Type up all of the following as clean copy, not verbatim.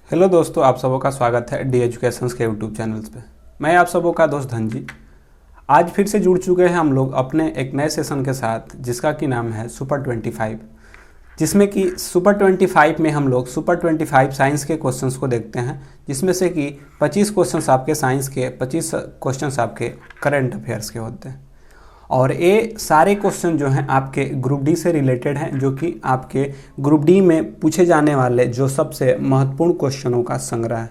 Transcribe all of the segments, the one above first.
Hello दोस्तों, आप सबों का स्वागत है डी एजुकेशंस के यूट्यूब चैनल्स पे। मैं आप सबों का दोस्त धनजी। आज फिर से जुड़ चुके हैं हम लोग अपने एक नए सेशन के साथ, जिसका कि नाम है सुपर 25, जिसमें कि सुपर 25 में हम लोग सुपर 25 साइंस के क्वेश्चंस को देखते हैं, जिसमें से कि 25 क्वेश्चंस आपके साइंस के, 25 क्वेश्चंस आपके करंट अफेयर्स के होते हैं। और ये सारे क्वेश्चन जो हैं आपके ग्रुप डी से रिलेटेड हैं, जो कि आपके ग्रुप डी में पूछे जाने वाले जो सबसे महत्वपूर्ण क्वेश्चनों का संग्रह है,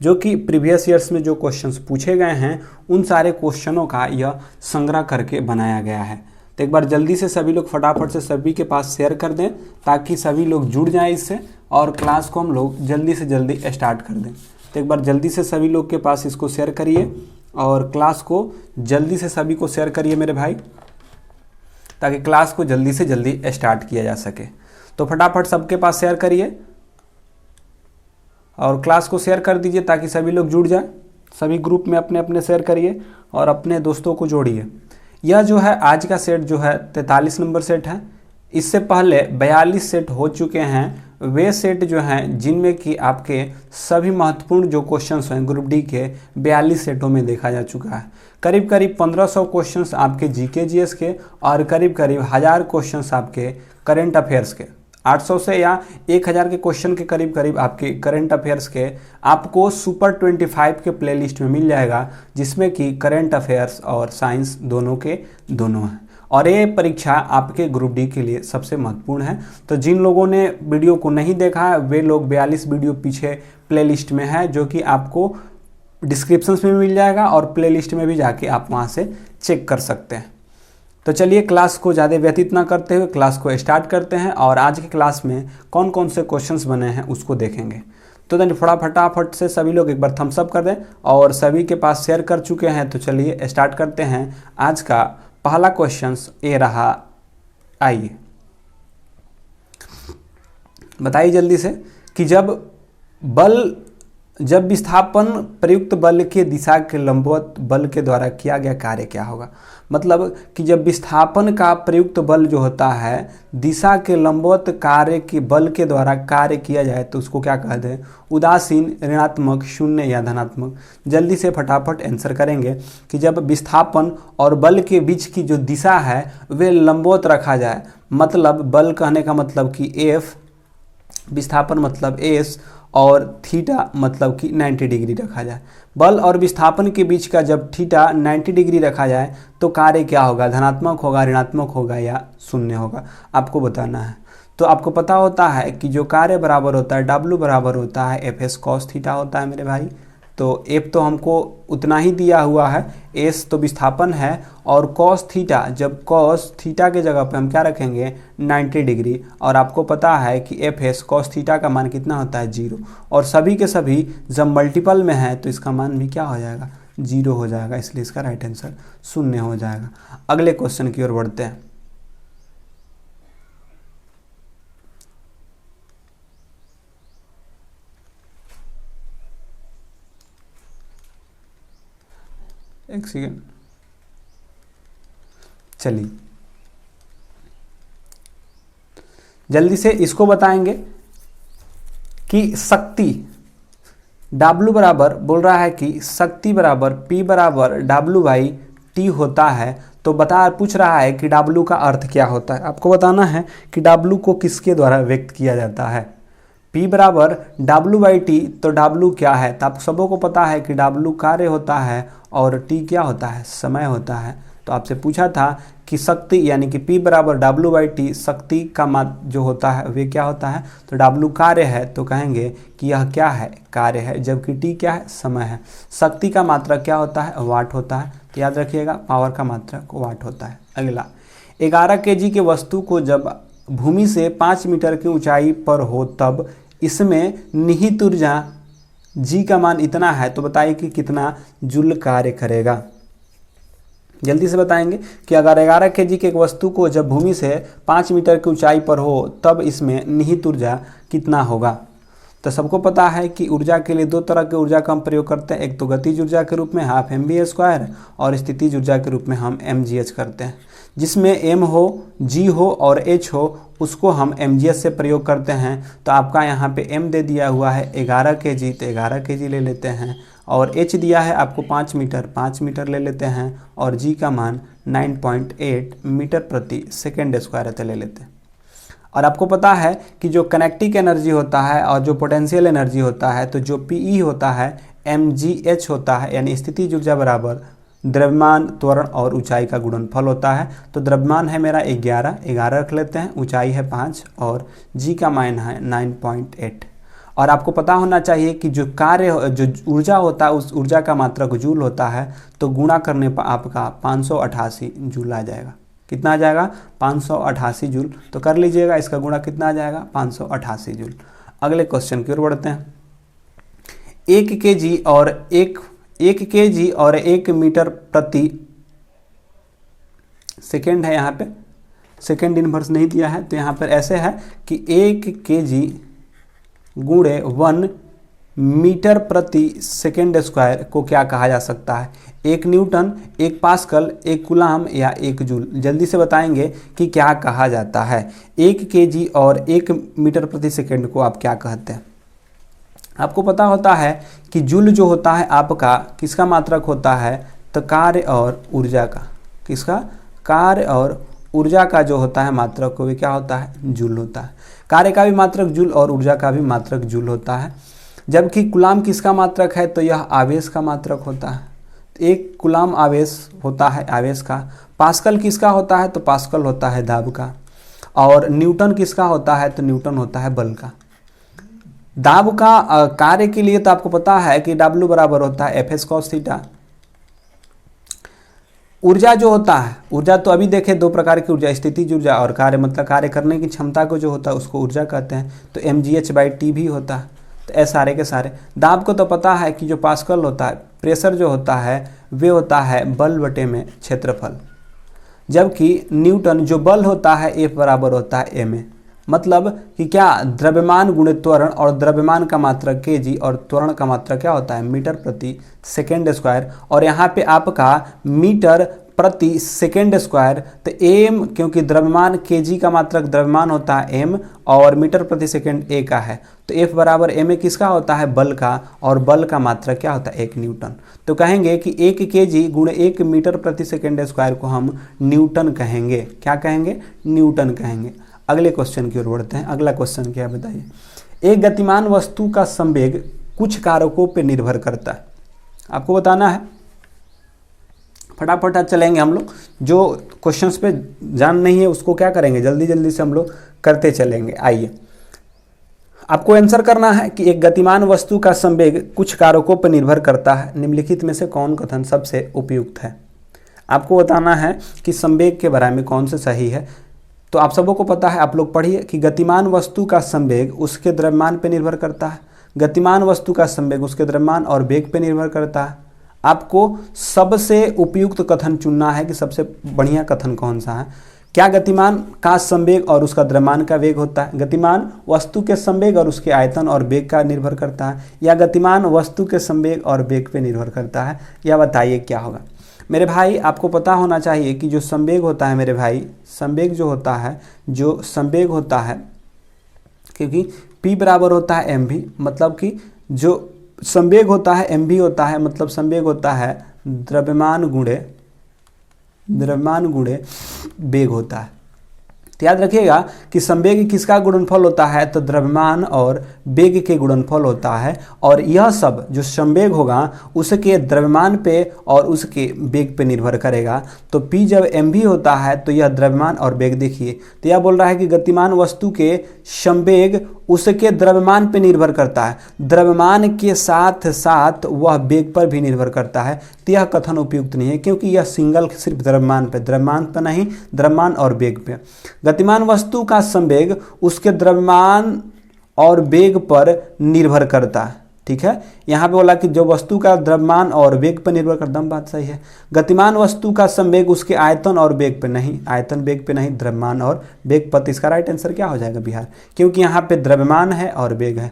जो कि प्रीवियस ईयर्स में जो क्वेश्चंस पूछे गए हैं उन सारे क्वेश्चनों का यह संग्रह करके बनाया गया है। तो एक बार जल्दी से सभी लोग फटाफट से सभी के पास शेयर कर दें, ताकि सभी लोग जुड़ जाएं इससे और क्लास को हम लोग जल्दी से जल्दी स्टार्ट कर दें। तो एक बार जल्दी से सभी लोग के पास इसको शेयर करिए और क्लास को जल्दी से सभी को शेयर करिए मेरे भाई, ताकि क्लास को जल्दी से जल्दी स्टार्ट किया जा सके। तो फटाफट सबके पास शेयर करिए और क्लास को शेयर कर दीजिए, ताकि सभी लोग जुड़ जाए। सभी ग्रुप में अपने अपने शेयर करिए और अपने दोस्तों को जोड़िए। यह जो है आज का सेट जो है 43 नंबर सेट है। इससे पहले 42 सेट हो चुके हैं, वे सेट जो हैं जिनमें कि आपके सभी महत्वपूर्ण जो क्वेश्चंस हैं ग्रुप डी के 42 सेटों में देखा जा चुका है। करीब करीब 1500 क्वेश्चंस आपके जीके जीएस के और करीब करीब 1000 क्वेश्चंस आपके करंट अफेयर्स के, 800 से या 1000 के क्वेश्चन के करीब करीब आपके करंट अफेयर्स के आपको सुपर 25 के प्लेलिस्ट में मिल जाएगा, जिसमें कि करंट अफेयर्स और साइंस दोनों के दोनों हैं। और ये परीक्षा आपके ग्रुप डी के लिए सबसे महत्वपूर्ण है। तो जिन लोगों ने वीडियो को नहीं देखा है, वे लोग 42 वीडियो पीछे प्लेलिस्ट में है, जो कि आपको डिस्क्रिप्शन में मिल जाएगा और प्लेलिस्ट में भी जाके आप वहाँ से चेक कर सकते हैं। तो चलिए क्लास को ज़्यादा व्यतीत ना करते हुए क्लास को स्टार्ट करते हैं, और आज की क्लास में कौन कौन से क्वेश्चंस बने हैं उसको देखेंगे। तो then फटाफट से सभी लोग एक बार थम्स अप कर दें, और सभी के पास शेयर कर चुके हैं। तो चलिए स्टार्ट करते हैं। आज का पहला क्वेश्चन ये रहा, आइए बताइए जल्दी से कि जब विस्थापन प्रयुक्त बल के दिशा के लंबवत बल के द्वारा किया गया कार्य क्या होगा। मतलब कि जब विस्थापन का प्रयुक्त बल जो होता है दिशा के लंबवत कार्य के बल के द्वारा कार्य किया जाए तो उसको क्या कहते हैं, उदासीन, ऋणात्मक, शून्य या धनात्मक। जल्दी से फटाफट आंसर करेंगे कि जब विस्थापन और बल के बीच की जो दिशा है वे लंबवत रखा जाए, मतलब बल कहने का मतलब कि एफ, विस्थापन मतलब एस, और थीटा मतलब कि 90 डिग्री रखा जाए। बल और विस्थापन के बीच का जब थीटा 90 डिग्री रखा जाए तो कार्य क्या होगा, धनात्मक होगा, ऋणात्मक होगा या शून्य होगा, आपको बताना है। तो आपको पता होता है कि जो कार्य बराबर होता है W बराबर होता है एफ एस कॉस थीटा होता है मेरे भाई। तो एफ तो हमको उतना ही दिया हुआ है, एस तो विस्थापन है, और कॉस थीटा, जब कॉस थीटा के जगह पे हम क्या रखेंगे 90 डिग्री। और आपको पता है कि एफ एस कॉस थीटा का मान कितना होता है 0, और सभी के सभी जब मल्टीपल में है तो इसका मान भी क्या हो जाएगा 0 हो जाएगा, इसलिए इसका राइट आंसर शून्य हो जाएगा। अगले क्वेश्चन की ओर बढ़ते हैं। एक सेकेंड, चलिए जल्दी से इसको बताएंगे कि शक्ति W बराबर बोल रहा है कि शक्ति बराबर P बराबर W/T होता है। तो पूछ रहा है कि W का अर्थ क्या होता है। आपको बताना है कि W को किसके द्वारा व्यक्त किया जाता है। P बराबर W/T, तो W क्या है, तो आप सबों को पता है कि W कार्य होता है और T क्या होता है, समय होता है। तो आपसे पूछा था कि शक्ति यानी कि P बराबर W/T, शक्ति का मात्रा जो होता है वे क्या होता है, तो W कार्य है तो कहेंगे कि यह क्या है, कार्य है, जबकि T क्या है, समय है। शक्ति का मात्रा क्या होता है, वाट होता है। तो याद रखिएगा पावर का मात्रा को वाट होता है। अगला, 11 kg के वस्तु को जब भूमि से 5 मीटर की ऊंचाई पर हो तब इसमें निहित ऊर्जा जी का मान इतना है। तो बताइए कि कितना जूल कार्य करेगा। जल्दी से बताएंगे कि अगर 11 kg के एक वस्तु को जब भूमि से 5 मीटर की ऊंचाई पर हो तब इसमें निहित ऊर्जा कितना होगा। तो सबको पता है कि ऊर्जा के लिए दो तरह की ऊर्जा का हम प्रयोग करते हैं, एक तो गतिज ऊर्जा के रूप में हाफ mv², और स्थितिज ऊर्जा के रूप में हम mgh करते हैं। जिसमें m हो, g हो और h हो उसको हम mgh से प्रयोग करते हैं। तो आपका यहाँ पे m दे दिया हुआ है 11 kg, तो 11 kg ले लेते हैं, और h दिया है आपको 5 मीटर, 5 मीटर ले लेते हैं, और g का मान 9.8 मीटर प्रति सेकेंड स्क्वायर तो ले लेते हैं। और आपको पता है कि जो कनेक्टिक एनर्जी होता है और जो पोटेंशियल एनर्जी होता है, तो जो Pe होता है mgh होता है, यानी स्थितिज ऊर्जा बराबर द्रव्यमान, त्वरण और ऊंचाई का गुणनफल होता है। तो द्रव्यमान है मेरा 11 रख लेते हैं, ऊंचाई है 5 और g का मान है 9.8। और आपको पता होना चाहिए कि जो ऊर्जा होता है उस ऊर्जा का मात्रक जूल होता है, तो गुणा करने पर आपका 588 जूल आ जाएगा। कितना आ जाएगा? 588 जूल। तो कर लीजिएगा, इसका गुणा कितना आ जाएगा? 588 जूल। अगले क्वेश्चन की ओर बढ़ते हैं। 1 kg और 1 मीटर प्रति सेकेंड है, यहाँ पे सेकेंड इनवर्स नहीं दिया है, तो यहाँ पर ऐसे है कि 1 kg गुणे 1 मीटर प्रति सेकेंड स्क्वायर को क्या कहा जा सकता है? 1 न्यूटन, 1 पास्कल, 1 कूलाम या 1 जूल। जल्दी से बताएंगे कि क्या कहा जाता है। 1 kg और 1 मीटर प्रति सेकेंड को आप क्या कहते हैं? आपको पता होता है कि जूल जो होता है आपका किसका मात्रक होता है? तो कार्य और ऊर्जा का। किसका? कार्य और ऊर्जा का जो होता है मात्रक को भी क्या होता है? जूल होता है। कार्य का भी मात्रक जूल और ऊर्जा का भी मात्रक जूल होता है। जबकि कूलाम किसका मात्रक है? तो यह आवेश का मात्रक होता है। 1 कूलाम आवेश होता है आवेश का। पास्कल किसका होता है? तो पास्कल होता है दाब का। और न्यूटन किसका होता है? तो न्यूटन होता है बल का। दाब का कार्य के लिए तो आपको पता है कि W बराबर होता है Fs cos थीटा। ऊर्जा जो होता है, ऊर्जा तो अभी देखें दो प्रकार की ऊर्जा, स्थितिज ऊर्जा और कार्य, मतलब कार्य करने की क्षमता को जो होता है उसको ऊर्जा कहते हैं। तो mgh/t भी होता है। तो ऐसे सारे के सारे। दाब को तो पता है कि जो पास्कल होता है, प्रेशर जो होता है वे होता है बल बटे में क्षेत्रफल। जबकि न्यूटन जो बल होता है F बराबर होता है ma। मतलब कि क्या? द्रव्यमान गुणित त्वरण, और द्रव्यमान का मात्रक kg और त्वरण का मात्रक क्या होता है? मीटर प्रति सेकेंड स्क्वायर। और यहाँ पे आपका मीटर प्रति सेकेंड स्क्वायर, तो m, क्योंकि द्रव्यमान kg का मात्रक द्रव्यमान होता है m और मीटर प्रति सेकेंड a का है, तो F बराबर ma किसका होता है? बल का। और बल का मात्रक क्या होता है? 1 न्यूटन। तो कहेंगे कि 1 kg गुणे 1 मीटर प्रति सेकेंड स्क्वायर को हम न्यूटन कहेंगे। क्या कहेंगे? न्यूटन कहेंगे। अगले क्वेश्चन की ओर बढ़ते हैं। अगला क्वेश्चन क्या है बताइए। एक गतिमान वस्तु का संवेग कुछ कारकों पर निर्भर करता है। आपको बताना है, फटाफट चलेंगे हम लोग। जो क्वेश्चंस पे जान नहीं है उसको क्या करेंगे, जल्दी जल्दी से हम लोग करते चलेंगे। आइए, आपको आंसर करना है कि एक गतिमान वस्तु का संवेग कुछ कारकों पर निर्भर करता है। निम्नलिखित में से कौन कथन सबसे उपयुक्त है? आपको बताना है कि संवेग के बारे में कौन सा सही है। तो आप सबों को पता है, आप लोग पढ़िए कि गतिमान वस्तु का संवेग उसके द्रव्यमान पर निर्भर करता है। गतिमान वस्तु का संवेग उसके द्रव्यमान और वेग पर निर्भर करता है। आपको सबसे उपयुक्त कथन चुनना है कि सबसे बढ़िया कथन कौन सा है। क्या गतिमान का संवेग और उसका द्रव्यमान का वेग होता है? गतिमान वस्तु के संवेग और उसके आयतन और वेग का निर्भर करता है, या गतिमान वस्तु के संवेग और वेग पे निर्भर करता है? या बताइए क्या होगा मेरे भाई। आपको पता होना चाहिए कि जो संवेग होता है मेरे भाई, संवेग जो होता है क्योंकि P बराबर होता है mv, मतलब कि जो संवेग होता है mv होता है, मतलब संवेग होता है द्रव्यमान गुणे वेग होता है। तो याद रखिएगा कि संवेग किसका गुणनफल होता है? तो द्रव्यमान और वेग के गुणनफल होता है। और यह सब जो संवेग होगा उसके द्रव्यमान पे और उसके वेग पे निर्भर करेगा। तो P जब mv होता है तो यह द्रव्यमान और वेग, देखिए तो यह बोल रहा है कि गतिमान वस्तु के संवेग उसके द्रव्यमान पे निर्भर करता है, द्रव्यमान के साथ साथ वह वेग पर भी निर्भर करता है। तो यह कथन उपयुक्त नहीं है, क्योंकि यह सिंगल सिर्फ द्रव्यमान पे नहीं, द्रव्यमान और वेग पे। गतिमान वस्तु का संवेग उसके द्रव्यमान और वेग पर निर्भर करता है। ठीक है, यहाँ पे बोला कि जो वस्तु का द्रव्यमान और वेग पर निर्भर करता है, बात सही है। गतिमान वस्तु का संवेग उसके आयतन और वेग पे नहीं, आयतन वेग पे नहीं, द्रव्यमान और वेग पर। इसका राइट आंसर क्या हो जाएगा? बिहार, क्योंकि यहाँ पे द्रव्यमान है और वेग है।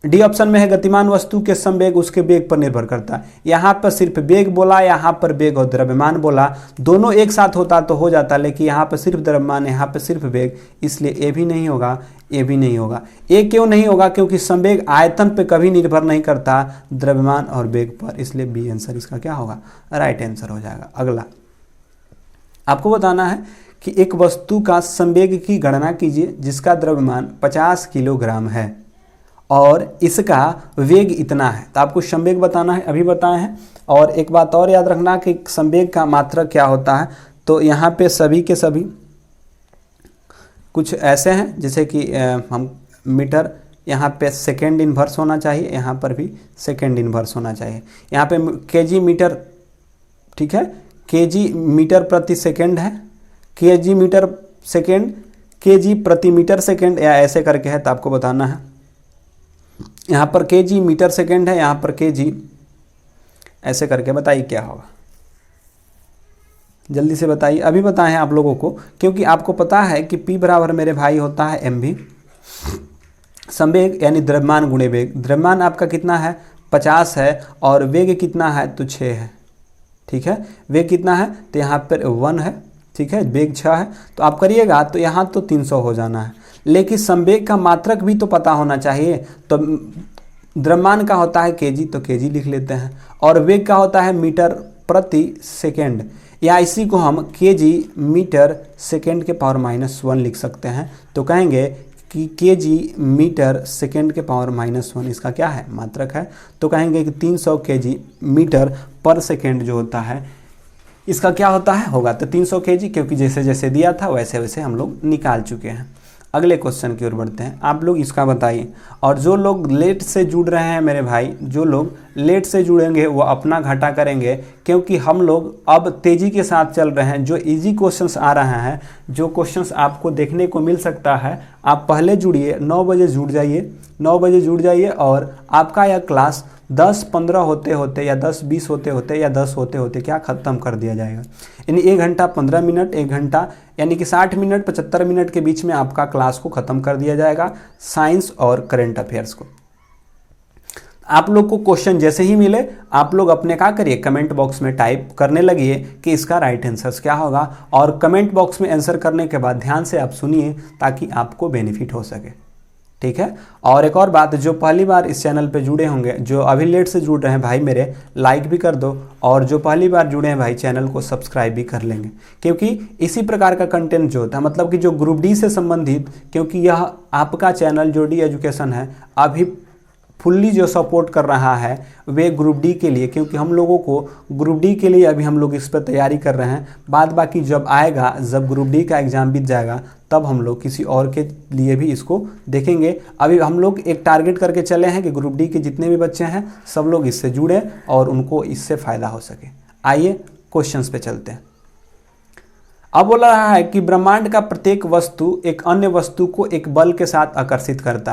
डी ऑप्शन में है गतिमान वस्तु के संवेग उसके वेग पर निर्भर करता है। यहाँ पर सिर्फ वेग बोला, यहाँ पर वेग और द्रव्यमान बोला, दोनों एक साथ होता तो हो जाता, लेकिन यहाँ पर सिर्फ द्रव्यमान, यहाँ पर सिर्फ वेग, इसलिए ए भी नहीं होगा, ए भी नहीं होगा। ए क्यों नहीं होगा? क्योंकि संवेग आयतन पे कभी निर्भर नहीं करता, द्रव्यमान और वेग पर, इसलिए बी आंसर इसका क्या होगा? राइट आंसर हो जाएगा। अगला आपको बताना है कि एक वस्तु का संवेग की गणना कीजिए जिसका द्रव्यमान 50 किलोग्राम है और इसका वेग इतना है। तो आपको संवेग बताना है, अभी बताए हैं। और एक बात और याद रखना कि संवेग का मात्रक क्या होता है। तो यहाँ पे सभी के सभी कुछ ऐसे हैं जैसे कि हम मीटर, यहाँ पे सेकेंड इन्वर्स होना चाहिए, यहाँ पर भी सेकेंड इन्वर्स होना चाहिए। यहाँ पे केजी मीटर, ठीक है, केजी मीटर प्रति सेकेंड है, केजी मीटर सेकेंड, केजी प्रति मीटर सेकेंड, या ऐसे करके है। तो आपको बताना है यहाँ पर केजी मीटर सेकेंड है, यहाँ पर केजी, ऐसे करके बताइए क्या होगा, जल्दी से बताइए। अभी बताएं आप लोगों को, क्योंकि आपको पता है कि P बराबर मेरे भाई होता है mv, संवेग यानी द्रव्यमान गुणे वेग। द्रव्यमान आपका कितना है? 50 है, और वेग कितना है? तो 6 है, ठीक है। वेग कितना है? तो यहाँ पर 1 है, ठीक है, वेग 6 है। तो आप करिएगा तो यहाँ तो 300 हो जाना है, लेकिन संवेग का मात्रक भी तो पता होना चाहिए। तो द्रव्यमान का होता है केजी, तो केजी लिख लेते हैं, और वेग का होता है मीटर प्रति सेकेंड, या इसी को हम केजी मीटर सेकेंड के पावर -1 लिख सकते हैं। तो कहेंगे कि केजी मीटर सेकेंड के पावर -1 इसका क्या है? मात्रक है। तो कहेंगे कि 300 केजी मीटर पर सेकेंड जो होता है इसका क्या होता है? होगा तो 300 केजी, क्योंकि जैसे जैसे दिया था वैसे वैसे हम लोग निकाल चुके हैं। अगले क्वेश्चन की ओर बढ़ते हैं, आप लोग इसका बताइए। और जो लोग लेट से जुड़ रहे हैं मेरे भाई, जो लोग लेट से जुड़ेंगे वो अपना घाटा करेंगे, क्योंकि हम लोग अब तेज़ी के साथ चल रहे हैं। जो इजी क्वेश्चंस आ रहे हैं, जो क्वेश्चंस आपको देखने को मिल सकता है, आप पहले जुड़िए, 9 बजे जुड़ जाइए, 9 बजे जुड़ जाइए, और आपका यह क्लास 10-15 होते होते या 10-20 होते होते या 10 होते होते क्या ख़त्म कर दिया जाएगा। यानी 1 घंटा 15 मिनट, 1 घंटा यानी कि 60 मिनट 75 मिनट के बीच में आपका क्लास को ख़त्म कर दिया जाएगा, साइंस और करंट अफेयर्स को। आप लोग को क्वेश्चन जैसे ही मिले आप लोग अपने क्या करिए, कमेंट बॉक्स में टाइप करने लगिए कि इसका राइट आंसर क्या होगा। और कमेंट बॉक्स में आंसर करने के बाद ध्यान से आप सुनिए ताकि आपको बेनिफिट हो सके, ठीक है। और एक और बात, जो पहली बार इस चैनल पे जुड़े होंगे, जो अभी लेट से जुड़ रहे हैं भाई मेरे, लाइक भी कर दो, और जो पहली बार जुड़े हैं भाई चैनल को सब्सक्राइब भी कर लेंगे, क्योंकि इसी प्रकार का कंटेंट जो होता है, मतलब कि जो ग्रुप डी से संबंधित, क्योंकि यह आपका चैनल जो डी एजुकेशन है अभी फुल्ली जो सपोर्ट कर रहा है वे ग्रुप डी के लिए, क्योंकि हम लोगों को ग्रुप डी के लिए अभी हम लोग इस पर तैयारी कर रहे हैं। बाद बाकी जब आएगा, जब ग्रुप डी का एग्ज़ाम बीत जाएगा, तब हम लोग किसी और के लिए भी इसको देखेंगे। अभी हम लोग एक टारगेट करके चले हैं कि ग्रुप डी के जितने भी बच्चे हैं सब लोग इससे जुड़े और उनको इससे फ़ायदा हो सके। आइए क्वेश्चंस पे चलते हैं। अब बोल रहा है कि ब्रह्मांड का प्रत्येक वस्तु एक अन्य वस्तु को एक बल के साथ आकर्षित करता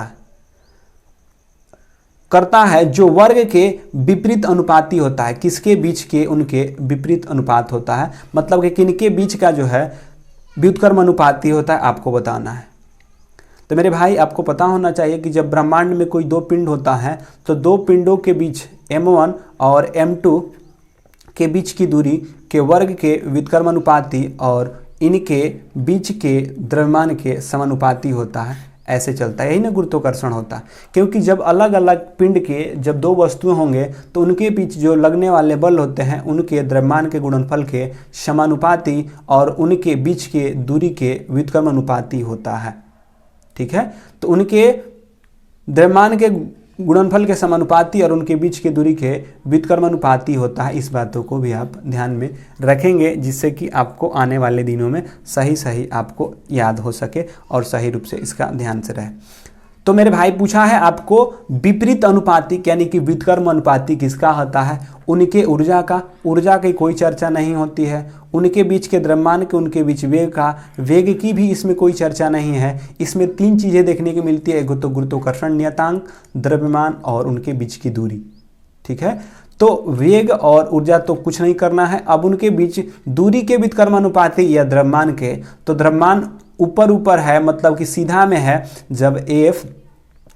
है जो वर्ग के विपरीत अनुपाती होता है। किसके बीच के? उनके विपरीत अनुपात होता है, मतलब कि किनके बीच का जो है व्युत्क्रम अनुपाती होता है, आपको बताना है। तो मेरे भाई आपको पता होना चाहिए कि जब ब्रह्मांड में कोई 2 पिंड होता है तो 2 पिंडों के बीच m1 और m2 के बीच की दूरी के वर्ग के व्युत्क्रम अनुपाती और इनके बीच के द्रव्यमान के समानुपाती होता है। ऐसे चलता है, यही ना गुरुत्वाकर्षण होता है। क्योंकि जब अलग अलग पिंड के जब 2 वस्तुएं होंगे तो उनके बीच जो लगने वाले बल होते हैं उनके द्रव्यमान के गुणनफल के समानुपाती और उनके बीच के दूरी के व्युत्क्रम अनुपाती होता है, ठीक है। तो उनके द्रव्यमान के गुणनफल के समानुपाती और उनके बीच की दूरी के व्युत्क्रम अनुपाती होता है। इस बातों को भी आप ध्यान में रखेंगे, जिससे कि आपको आने वाले दिनों में सही आपको याद हो सके और सही रूप से इसका ध्यान से रहे। तो मेरे भाई पूछा है आपको विपरीत अनुपाती यानी कि व्युत्क्रम अनुपाती किसका होता है? उनके ऊर्जा की कोई चर्चा नहीं होती है। उनके बीच के द्रव्यमान के, उनके बीच वेग की भी इसमें कोई चर्चा नहीं है। इसमें 3 चीज़ें देखने को मिलती है, एक तो गुरुत्वाकर्षण नियतांक, द्रव्यमान और उनके बीच की दूरी, ठीक है। तो वेग और ऊर्जा तो कुछ नहीं करना है। अब उनके बीच दूरी के व्युत्क्रम अनुपाती या द्रव्यमान के, तो द्रव्यमान ऊपर है, मतलब कि सीधा में है। जब F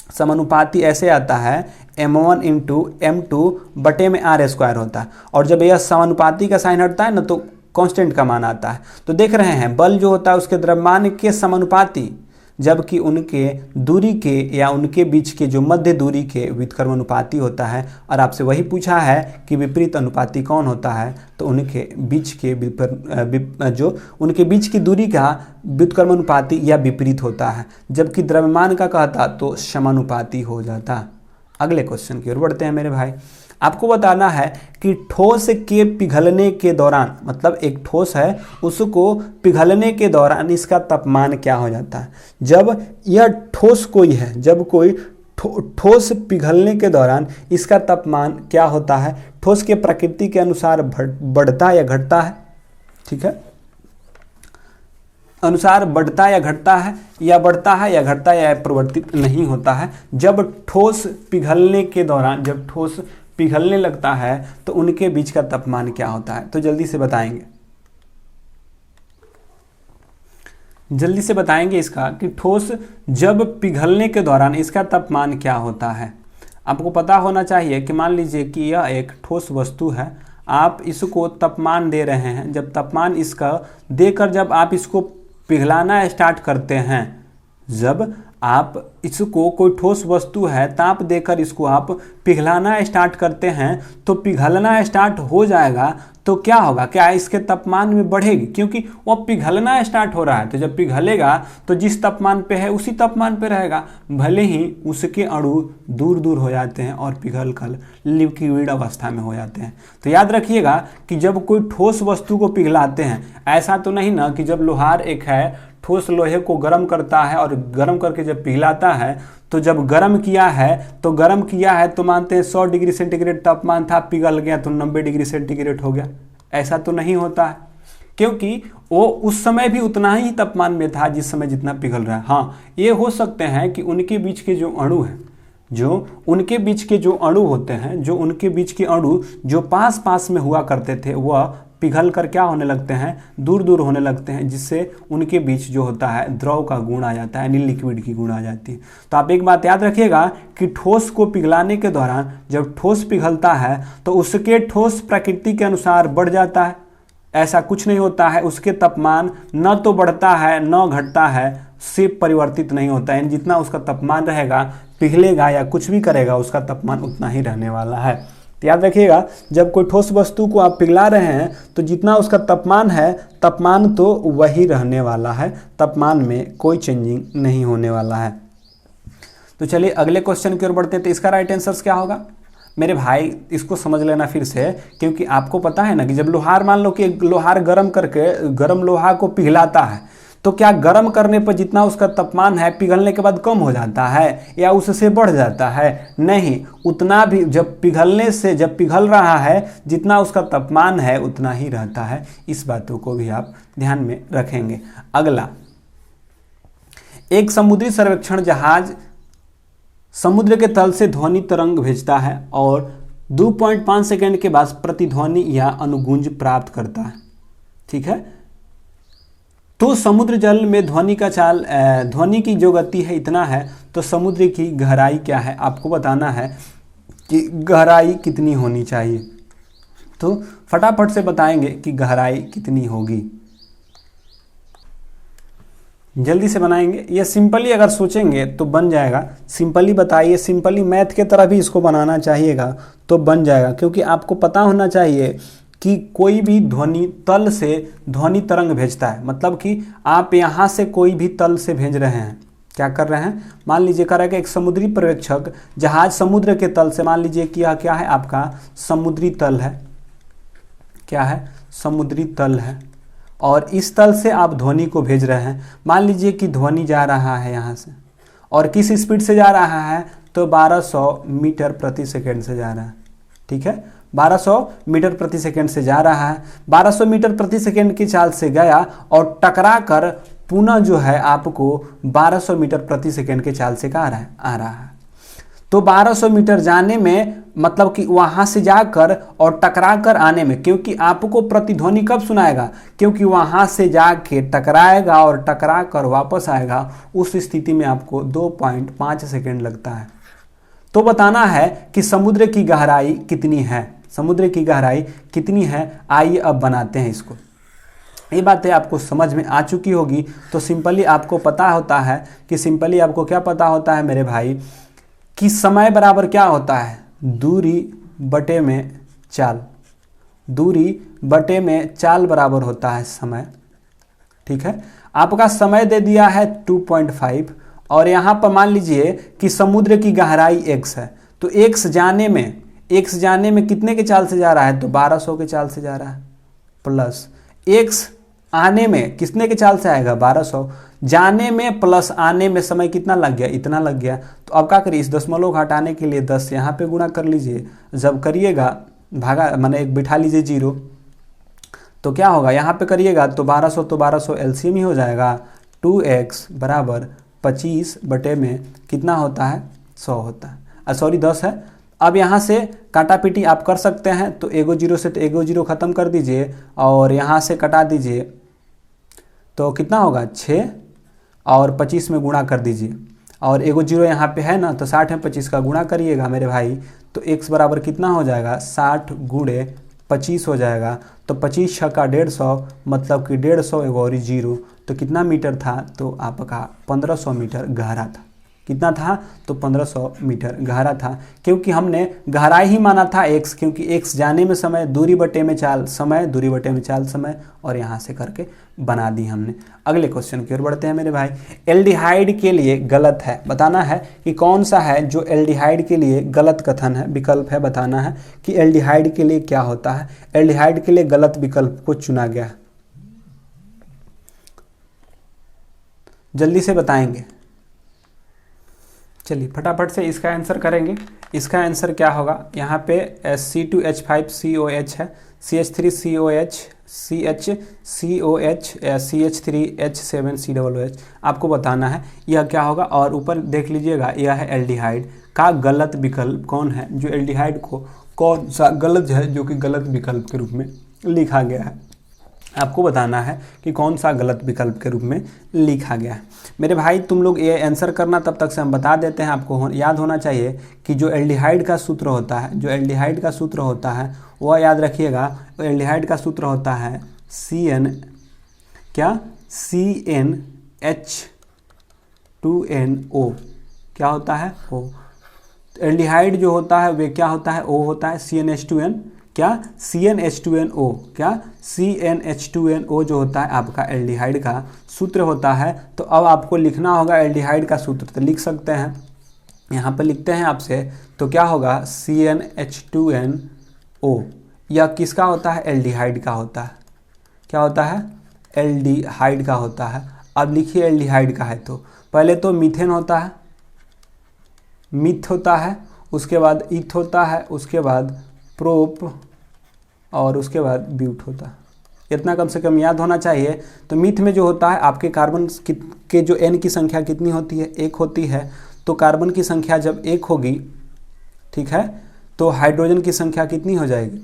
समानुपाती ऐसे आता है m1 इंटू m2 बटे में r² होता है, और जब यह समानुपाती का साइन हटता है ना तो कांस्टेंट का मान आता है। तो देख रहे हैं बल जो होता है उसके द्रव्यमान के समानुपाती, जबकि उनके दूरी के या उनके बीच के जो मध्य दूरी के व्युत्क्रम अनुपाती होता है। और आपसे वही पूछा है कि विपरीत अनुपाती कौन होता है, तो उनके बीच के जो उनके बीच की दूरी का व्युत्क्रम अनुपाती या विपरीत होता है, जबकि द्रव्यमान का कहता तो समानुपाती हो जाता। अगले क्वेश्चन की ओर बढ़ते हैं मेरे भाई। आपको बताना है कि ठोस के पिघलने के दौरान, मतलब एक ठोस है उसको पिघलने के दौरान इसका तापमान क्या हो जाता है। जब यह ठोस कोई है, जब कोई ठोस पिघलने के दौरान इसका तापमान क्या होता है, ठोस के प्रकृति के अनुसार बढ़ता या घटता है। ठीक है, अनुसार बढ़ता या घटता है, या बढ़ता है या घटता है, या परिवर्तित नहीं होता है। जब ठोस पिघलने के दौरान, जब ठोस पिघलने लगता है तो उनके बीच का तापमान क्या होता है, तो जल्दी से बताएंगे, जल्दी से बताएंगे इसका कि ठोस जब पिघलने के दौरान इसका तापमान क्या होता है। आपको पता होना चाहिए कि मान लीजिए कि यह एक ठोस वस्तु है, आप इसको तापमान दे रहे हैं। जब तापमान इसका देकर जब आप इसको पिघलाना स्टार्ट करते हैं, जब आप इसको कोई ठोस वस्तु है ताप देकर इसको आप पिघलाना स्टार्ट करते हैं, तो पिघलना स्टार्ट हो जाएगा तो क्या होगा, क्या इसके तापमान में बढ़ेगी, क्योंकि वो पिघलना स्टार्ट हो रहा है। तो जब पिघलेगा तो जिस तापमान पे है उसी तापमान पे रहेगा, भले ही उसके अणु दूर दूर हो जाते हैं और पिघल कर लिक्विड अवस्था में हो जाते हैं। तो याद रखिएगा कि जब कोई ठोस वस्तु को पिघलाते हैं, ऐसा तो नहीं ना कि जब लोहार एक है ठोस लोहे को गर्म करता है और गर्म करके जब पिघलाता है, तो जब गर्म किया है तो मानते हैं 100 डिग्री सेंटीग्रेड तापमान था, पिघल गया तो 90 डिग्री सेंटीग्रेड हो गया। ऐसा तो नहीं होता है, क्योंकि वो उस समय भी उतना ही तापमान में था जिस समय जितना पिघल रहा है। हाँ, ये हो सकते हैं कि उनके बीच के जो अणु हैं, जो उनके बीच के जो अणु होते हैं, जो उनके बीच के अणु जो पास पास में हुआ करते थे, वह पिघल कर क्या होने लगते हैं, दूर दूर होने लगते हैं, जिससे उनके बीच जो होता है द्रव का गुण आ जाता है, यानी लिक्विड की गुण आ जाती है। तो आप एक बात याद रखिएगा कि ठोस को पिघलाने के दौरान जब ठोस पिघलता है तो उसके ठोस प्रकृति के अनुसार बढ़ जाता है, ऐसा कुछ नहीं होता है। उसके तापमान न तो बढ़ता है न घटता है, से परिवर्तित नहीं होता है। जितना उसका तापमान रहेगा, पिघलेगा या कुछ भी करेगा, उसका तापमान उतना ही रहने वाला है। तो याद रखिएगा, जब कोई ठोस वस्तु को आप पिघला रहे हैं तो जितना उसका तापमान है, तापमान तो वही रहने वाला है, तापमान में कोई चेंजिंग नहीं होने वाला है। तो चलिए अगले क्वेश्चन की ओर बढ़ते हैं। तो इसका राइट आंसर क्या होगा मेरे भाई, इसको समझ लेना फिर से, क्योंकि आपको पता है ना कि जब लोहार, मान लो कि लोहार गर्म करके गर्म लोहा को पिघलाता है, तो क्या गर्म करने पर जितना उसका तापमान है पिघलने के बाद कम हो जाता है या उससे बढ़ जाता है? नहीं, उतना भी जब पिघल रहा है जितना उसका तापमान है उतना ही रहता है। इस बातों को भी आप ध्यान में रखेंगे। अगला, एक समुद्री सर्वेक्षण जहाज समुद्र के तल से ध्वनि तरंग भेजता है और 2.5 सेकंड के बाद प्रतिध्वनि या अनुगूंज प्राप्त करता है। ठीक है, तो समुद्र जल में ध्वनि की जो गति है इतना है, तो समुद्र की गहराई क्या है, आपको बताना है कि गहराई कितनी होनी चाहिए। तो फटाफट से बताएंगे कि गहराई कितनी होगी, जल्दी से बनाएंगे। ये सिंपली अगर सोचेंगे तो बन जाएगा। सिंपली बताइए, सिंपली मैथ के तरह भी इसको बनाना चाहिएगा तो बन जाएगा, क्योंकि आपको पता होना चाहिए कि कोई भी ध्वनि तल से ध्वनि तरंग भेजता है, मतलब कि आप यहाँ से कोई भी तल से भेज रहे हैं। क्या कर रहे हैं, मान लीजिए कर रहे हैं कि एक समुद्री पर्यवेक्षक जहाज समुद्र के तल से, मान लीजिए कि यह क्या है आपका समुद्री तल है, क्या है समुद्री तल है, और इस तल से आप ध्वनि को भेज रहे हैं। मान लीजिए कि ध्वनि जा रहा है यहाँ से, और किस स्पीड से जा रहा है, तो 1200 मीटर प्रति सेकेंड से जा रहा है। ठीक है, 1200 मीटर प्रति सेकेंड से जा रहा है। 1200 मीटर प्रति सेकेंड की चाल से गया और टकरा कर पुनः जो है आपको 1200 मीटर प्रति सेकेंड के चाल से आ रहा है। तो 1200 मीटर जाने में मतलब कि वहां से जाकर और टकरा कर आने में, क्योंकि आपको प्रतिध्वनि कब सुनाएगा, क्योंकि वहां से जाके टकराएगा और टकरा कर वापस आएगा, उस स्थिति में आपको 2.5 सेकेंड लगता है। तो बताना है कि समुद्र की गहराई कितनी है, समुद्र की गहराई कितनी है। आइए अब बनाते हैं इसको। ये बातें आपको समझ में आ चुकी होगी, तो सिंपली आपको पता होता है कि सिंपली आपको क्या पता होता है मेरे भाई, कि समय बराबर क्या होता है, दूरी बटे में चाल, दूरी बटे में चाल बराबर होता है समय। ठीक है, आपका समय दे दिया है 2.5 और यहाँ पर मान लीजिए कि समुद्र की गहराई x है, तो x जाने में कितने के चाल से जा रहा है, तो 1200 के चाल से जा रहा है, प्लस x आने में कितने के चाल से आएगा, 1200। जाने में प्लस आने में समय कितना लग गया, इतना लग गया। तो अब क्या करिए, इस दशमलव हटाने के लिए 10 यहाँ पे गुणा कर लीजिए, जब करिएगा भागा माने एक बिठा लीजिए 0, तो क्या होगा, यहाँ पे करिएगा तो 1200 एलसीएम ही हो जाएगा। 2x बराबर 25 बटे में कितना होता है, 100 होता है, सॉरी 10 है। अब यहाँ से काटा पीटी आप कर सकते हैं, तो एगो 0 से तो एगो 0 ख़त्म कर दीजिए और यहाँ से कटा दीजिए, तो कितना होगा 6 और 25 में गुणा कर दीजिए, और एगो 0 यहाँ पे है ना, तो 60 में 25 का गुणा करिएगा मेरे भाई, तो x बराबर कितना हो जाएगा, 60 गुणे 25 हो जाएगा। तो 25 छक्का 150, मतलब कि 150 एगो और 0, तो कितना मीटर था, तो आपका 1500 मीटर गहरा था। कितना था, तो 1500 मीटर गहरा था, क्योंकि हमने गहराई ही माना था x, क्योंकि x जाने में समय, दूरी बटे में चाल समय, दूरी बटे में चाल समय, और यहाँ से करके बना दी हमने। अगले क्वेश्चन की ओर बढ़ते हैं मेरे भाई। एल्डिहाइड के लिए गलत है, बताना है कि कौन सा है जो एल्डिहाइड के लिए गलत कथन है, विकल्प है, बताना है कि एल्डिहाइड के लिए क्या होता है। एल्डिहाइड के लिए गलत विकल्प को चुना गया है, जल्दी से बताएंगे। चलिए फटाफट से इसका आंसर करेंगे। इसका आंसर क्या होगा, यहाँ पे C2H5COH है, CH3COH, CHCOH, CH3H7COOH, आपको बताना है यह क्या होगा। और ऊपर देख लीजिएगा, यह है एल्डिहाइड का गलत विकल्प कौन है, जो एल्डिहाइड को कौन सा गलत है जो कि गलत विकल्प के रूप में लिखा गया है। आपको बताना है कि कौन सा गलत विकल्प के रूप में लिखा गया है। मेरे भाई तुम लोग ये आंसर करना, तब तक से हम बता देते हैं। आपको याद होना चाहिए कि जो एल्डिहाइड का सूत्र होता है, जो एल्डिहाइड का सूत्र होता है वह याद रखिएगा। एल्डिहाइड का सूत्र होता है CnH2nO, क्या होता है, O। एल्डिहाइड जो होता है वे क्या होता है, O होता है, CnH2n क्या, CnH2nO, क्या CnH2nO जो होता है आपका एल्डिहाइड का सूत्र होता है। तो अब आपको लिखना होगा एल्डिहाइड का सूत्र, तो लिख सकते हैं, यहाँ पर लिखते हैं आपसे, तो क्या होगा CnH2nO। यह किसका होता है, एल्डिहाइड का होता है, क्या होता है, एल्डिहाइड का होता है। अब लिखिए एल्डिहाइड का है, तो पहले तो मीथेन होता है, मिथ होता है, उसके बाद ईथ होता है, उसके बाद प्रोप, और उसके बाद ब्यूट होता है। इतना कम से कम याद होना चाहिए। तो मीथ में जो होता है आपके कार्बन के जो N की संख्या कितनी होती है, 1 होती है। तो कार्बन की संख्या जब 1 होगी, ठीक है, तो हाइड्रोजन की संख्या कितनी हो जाएगी,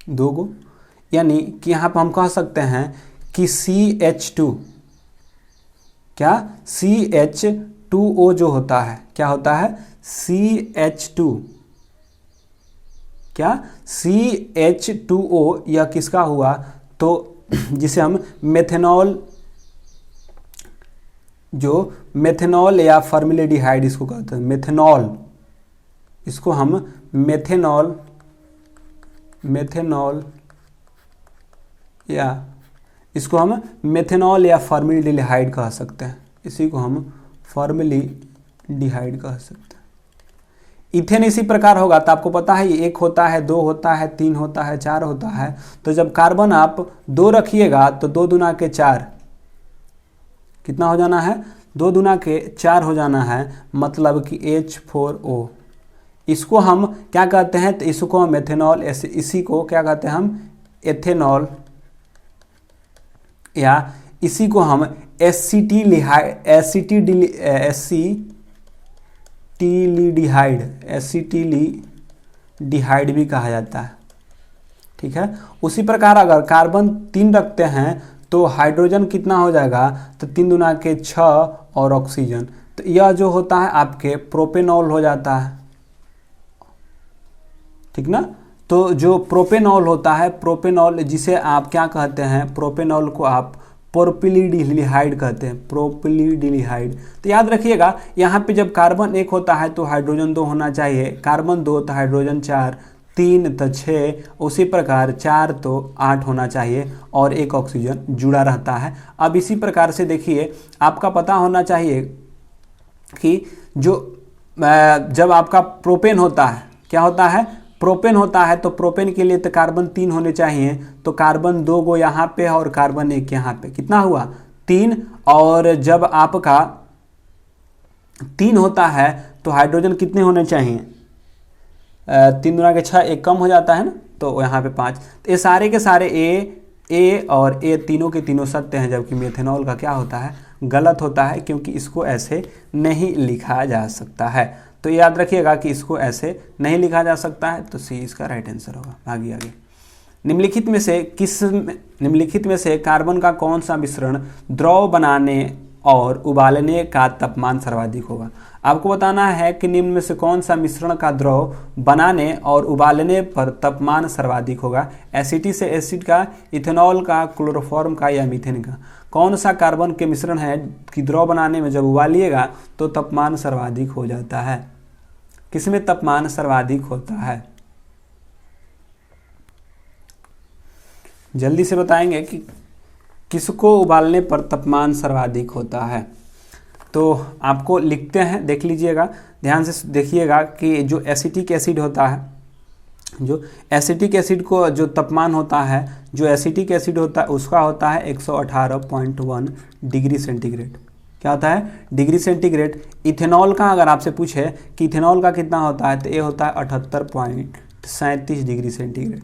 2 गो। यानी कि यहाँ पर हम कह सकते हैं कि CH2, क्या CH2O जो होता है, क्या होता है, CH2, क्या CH2O, यह किसका हुआ, तो जिसे हम मेथेनॉल, जो मेथेनॉल या फॉर्मेल्डिहाइड इसको कहते हैं, मेथेनॉल, इसको हम मेथेनॉल या इसको हम मेथेनॉल या फॉर्मेल्डिहाइड कह सकते हैं, इसी को हम फॉर्मेल्डिहाइड कह सकते हैं। इथेन इसी प्रकार होगा, तो आपको पता है 1 होता है, 2 होता है, 3 होता है, 4 होता है। तो जब कार्बन आप 2 रखिएगा तो 2 दूना के 4, कितना हो जाना है, 2 दूना के 4 हो जाना है, मतलब कि H4O। इसको हम क्या कहते हैं, तो इसको हम एथेनॉल, इसी को क्या कहते हैं हम, एथेनॉल, या इसी को हम एसिटिल्डिहाइड एसिटिलीडिहाइड, एसिटिलीडिहाइड भी कहा जाता है। ठीक है, उसी प्रकार अगर कार्बन 3 रखते हैं तो हाइड्रोजन कितना हो जाएगा, तो 3 दूना के 6 और ऑक्सीजन, तो यह जो होता है आपके प्रोपेनॉल हो जाता है। ठीक ना, तो जो प्रोपेनॉल होता है, प्रोपेनॉल जिसे आप क्या कहते हैं, प्रोपेनॉल को आप प्रोपिलीडिहाइड कहते हैं, प्रोपिलीडिहाइड। तो याद रखिएगा यहाँ पे जब कार्बन 1 होता है तो हाइड्रोजन 2 होना चाहिए, कार्बन 2 तो हाइड्रोजन 4, 3 तो 6, उसी प्रकार 4 तो 8 होना चाहिए और 1 ऑक्सीजन जुड़ा रहता है। अब इसी प्रकार से देखिए आपका पता होना चाहिए कि जो जब आपका प्रोपेन होता है, क्या होता है, प्रोपेन होता है, तो प्रोपेन के लिए तो कार्बन 3 होने चाहिए, तो कार्बन 2 गो यहाँ पे और कार्बन 1 यहाँ पे, कितना हुआ 3। और जब आपका 3 होता है तो हाइड्रोजन कितने होने चाहिए, 3 दूना के 6, 1 कम हो जाता है ना, तो यहाँ पे 5। तो ये सारे के सारे ए और ए तीनों के तीनों सत्य हैं, जबकि मेथेनॉल का क्या होता है, गलत होता है, क्योंकि इसको ऐसे नहीं लिखा जा सकता है। तो याद रखिएगा कि इसको ऐसे नहीं लिखा जा सकता है, तो सी इसका राइट आंसर होगा। आगे निम्नलिखित में से कार्बन का कौन सा मिश्रण द्रव बनाने और उबालने का तापमान सर्वाधिक होगा। आपको बताना है कि निम्न में से कौन सा मिश्रण का द्रव बनाने और उबालने पर तापमान सर्वाधिक होगा। एसिटी से एसिड का, इथेनॉल का, क्लोरोफॉर्म का या मीथेन का। कौन सा कार्बन के मिश्रण है कि द्रव बनाने में जब उबालिएगा तो तापमान सर्वाधिक हो जाता है। किसमें तापमान सर्वाधिक होता है, जल्दी से बताएंगे कि किसको उबालने पर तापमान सर्वाधिक होता है। तो आपको लिखते हैं, देख लीजिएगा, ध्यान से देखिएगा कि जो एसिटिक एसिड होता है, जो एसिटिक एसिड को जो तापमान होता है, जो एसिटिक एसिड होता है उसका होता है 118.1 डिग्री सेंटीग्रेड। क्या होता है, डिग्री सेंटीग्रेड। इथेनॉल का अगर आपसे पूछे कि इथेनॉल का कितना होता है, तो ये होता है 78.37 डिग्री सेंटीग्रेड।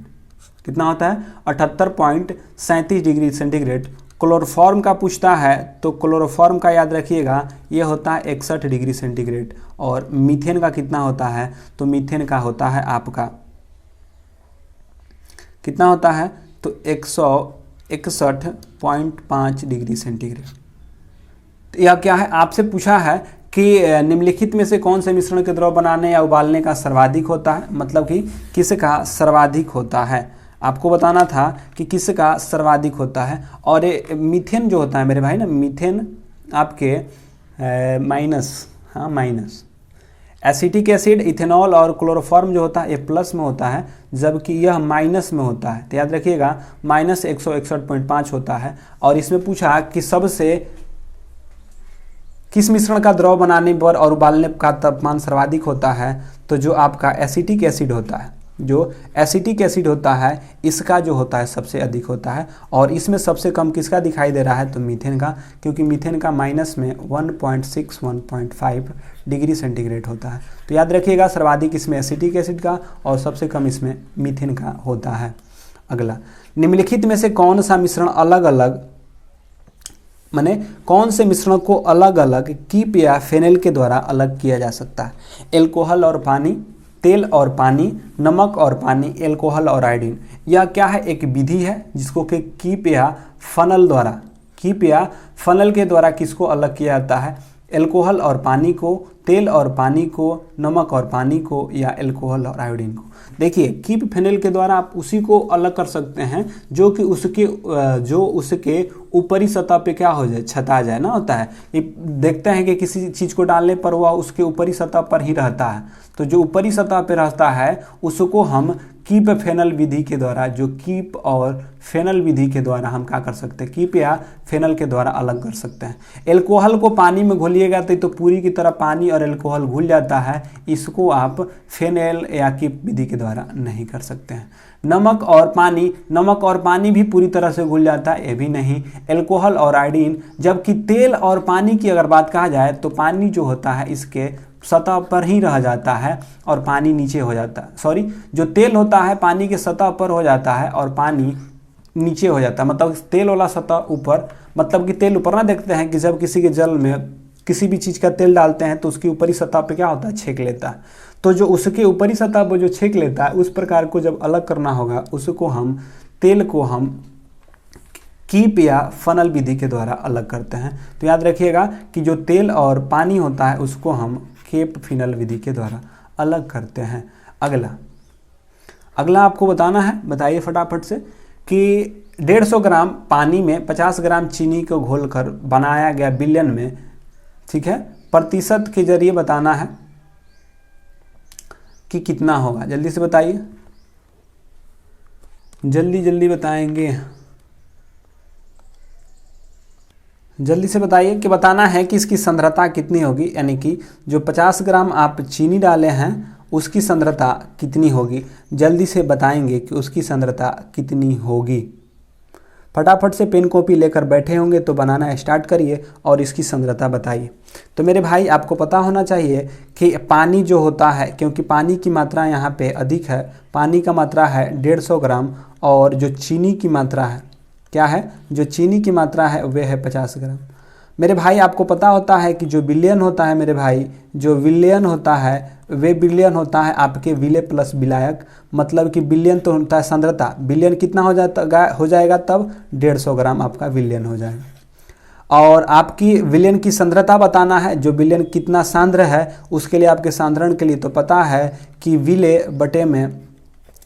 कितना होता है, 78.37 डिग्री सेंटीग्रेड। क्लोरोफॉर्म का पूछता है तो क्लोरोफॉर्म का याद रखिएगा ये होता है 61 डिग्री सेंटीग्रेड। और मीथेन का कितना होता है, तो मीथेन का होता है आपका कितना होता है, तो 161.5 डिग्री सेंटीग्रेड। तो यह क्या है, आपसे पूछा है कि निम्नलिखित में से कौन से मिश्रण के द्रव बनाने या उबालने का सर्वाधिक होता है, मतलब कि किसका सर्वाधिक होता है। आपको बताना था कि किसका सर्वाधिक होता है। और ये मीथेन जो होता है मेरे भाई ना, मीथेन आपके माइनस एसिटिक एसिड, इथेनॉल और क्लोरोफॉर्म जो होता है ये प्लस में होता है, जबकि यह माइनस में होता है। तो याद रखिएगा माइनस 161.5 होता है। और इसमें पूछा कि सबसे किस मिश्रण का द्रव बनाने पर और उबालने का तापमान सर्वाधिक होता है, तो जो आपका एसिटिक एसिड होता है, जो एसिटिक एसिड होता है इसका जो होता है सबसे अधिक होता है। और इसमें सबसे कम किसका दिखाई दे रहा है, तो मीथेन का, क्योंकि मीथेन का माइनस में 1.6-1.5 डिग्री सेंटीग्रेड होता है। तो याद रखिएगा सर्वाधिक इसमें एसिटिक एसिड का और सबसे कम इसमें मीथेन का होता है। अगला, निम्नलिखित में से कौन सा मिश्रण अलग अलग, माने कौन से मिश्रण को अलग अलग कीप या फेनेल के द्वारा अलग किया जा सकता है। एल्कोहल और पानी, तेल और पानी, नमक और पानी, एल्कोहल और आयोडीन। यह क्या है, एक विधि है जिसको कि कीप या फनल द्वारा, कीप या फनल के द्वारा किसको अलग किया जाता है, एल्कोहल और पानी को, तेल और पानी को, नमक और पानी को, या एल्कोहल और आयोडीन को। देखिए कीप फेनेल के द्वारा आप उसी को अलग कर सकते हैं जो कि उसके ऊपरी सतह पे क्या हो जाए, छता जाए ना, होता है। ये देखते हैं कि किसी चीज़ को डालने पर वह उसके ऊपरी सतह पर ही रहता है, तो जो ऊपरी सतह पे रहता है उसको हम कीप फेनल विधि के द्वारा, जो कीप और फेनल विधि के द्वारा हम क्या कर सकते हैं, कीप या फेनल के द्वारा अलग कर सकते हैं। एल्कोहल को पानी में घोलिएगा तो पूरी की तरह पानी और एल्कोहल घुल जाता है, इसको आप फेनेल या कीप विधि के द्वारा नहीं कर सकते हैं। नमक और पानी भी पूरी तरह से घुल जाता है, ये भी नहीं। एल्कोहल और आयोडीन, जबकि तेल और पानी की अगर बात कहा जाए तो पानी जो होता है इसके सतह पर ही रह जाता है और पानी नीचे हो जाता है, सॉरी, जो तेल होता है पानी के सतह पर हो जाता है और पानी नीचे हो जाता है। मतलब तेल वाला सतह ऊपर, मतलब कि तेल ऊपर ना देखते हैं कि जब किसी किसी भी चीज़ का तेल डालते हैं तो उसकी ऊपरी सतह पे क्या होता है, छेक लेता है। तो जो उसके ऊपरी सतह पर जो छेक लेता है उस प्रकार को जब अलग करना होगा उसको हम तेल को हम कीप या फनल विधि के द्वारा अलग करते हैं। तो याद रखिएगा कि जो तेल और पानी होता है उसको हम केप फिनल विधि के द्वारा अलग करते हैं। अगला आपको बताना है, बताइए फटाफट से कि 150 ग्राम पानी में 50 ग्राम चीनी को घोलकर बनाया गया विलयन में, ठीक है, प्रतिशत के जरिए बताना है कि कितना होगा। जल्दी से बताइए, जल्दी जल्दी बताएंगे, जल्दी से बताइए कि बताना है कि इसकी सांद्रता कितनी होगी, यानी कि जो 50 ग्राम आप चीनी डाले हैं उसकी सांद्रता कितनी होगी। जल्दी से बताएंगे कि उसकी सांद्रता कितनी होगी। फटाफट से पेन कॉपी लेकर बैठे होंगे तो बनाना स्टार्ट करिए और इसकी सांद्रता बताइए। तो मेरे भाई आपको पता होना चाहिए कि पानी जो होता है, क्योंकि पानी की मात्रा यहाँ पे अधिक है, पानी का मात्रा है 150 ग्राम और जो चीनी की मात्रा है क्या है, जो चीनी की मात्रा है वह है 50 ग्राम। मेरे भाई आपको पता होता है कि जो विलयन होता है मेरे भाई, जो विलयन होता है वे विलयन होता है आपके विलय प्लस विलायक, मतलब कि विलयन तो होता है सांद्रता, विलयन कितना हो जाएगा तब 150 ग्राम आपका विलयन हो जाएगा। और आपकी विलयन की सांद्रता बताना है, जो विलयन कितना सांद्र है उसके लिए आपके सांद्रण के लिए तो पता है कि विलय बटे में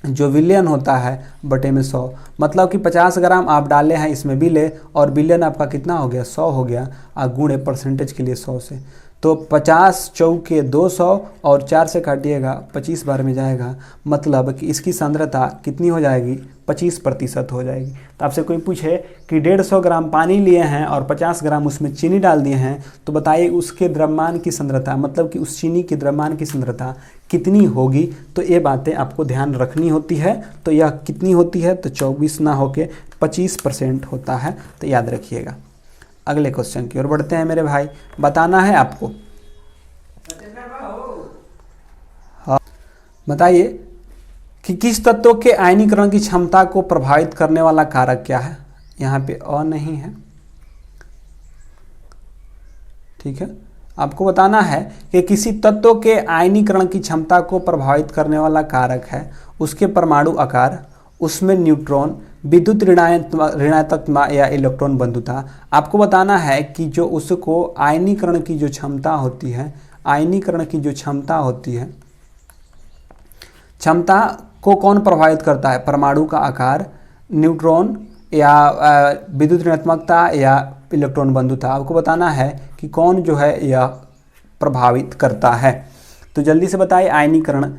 जो विलयन होता है बटे में 100, मतलब कि 50 ग्राम आप डाले हैं इसमें विलय और विलयन आपका कितना हो गया, 100 हो गया, और गुणे परसेंटेज के लिए 100 से, तो 50 चौके 200 और 4 से काटिएगा 25 बार में जाएगा, मतलब कि इसकी सांद्रता कितनी हो जाएगी, 25% हो जाएगी। तो आपसे कोई पूछे कि 150 ग्राम पानी लिए हैं और 50 ग्राम उसमें चीनी डाल दिए हैं तो बताइए उसके द्रव्यमान की सांद्रता, मतलब कि उस चीनी के द्रव्यमान की सांद्रता कितनी होगी। तो ये बातें आपको ध्यान रखनी होती है। तो यह कितनी होती है, तो 24 ना होके 25% होता है, तो याद रखिएगा। अगले क्वेश्चन की ओर बढ़ते हैं मेरे भाई, बताना है आपको, हाँ बताइए कि किस तत्व के आयनीकरण की क्षमता को प्रभावित करने वाला कारक क्या है। यहाँ पे अ नहीं है, ठीक है, आपको बताना है कि किसी तत्व के आयनीकरण की क्षमता को प्रभावित करने वाला कारक है उसके परमाणु आकार, उसमें न्यूट्रॉन, विद्युत ऋणात्मकता या इलेक्ट्रॉन बंधुता। आपको बताना है कि जो उसको आयनीकरण की जो क्षमता होती है, आयनीकरण की जो क्षमता होती है, क्षमता को कौन प्रभावित करता है, परमाणु का आकार, न्यूट्रॉन या विद्युत ऋणात्मकता या इलेक्ट्रॉन बंधुता। आपको बताना है कि कौन जो है यह प्रभावित करता है। तो जल्दी से बताइए आयनीकरण,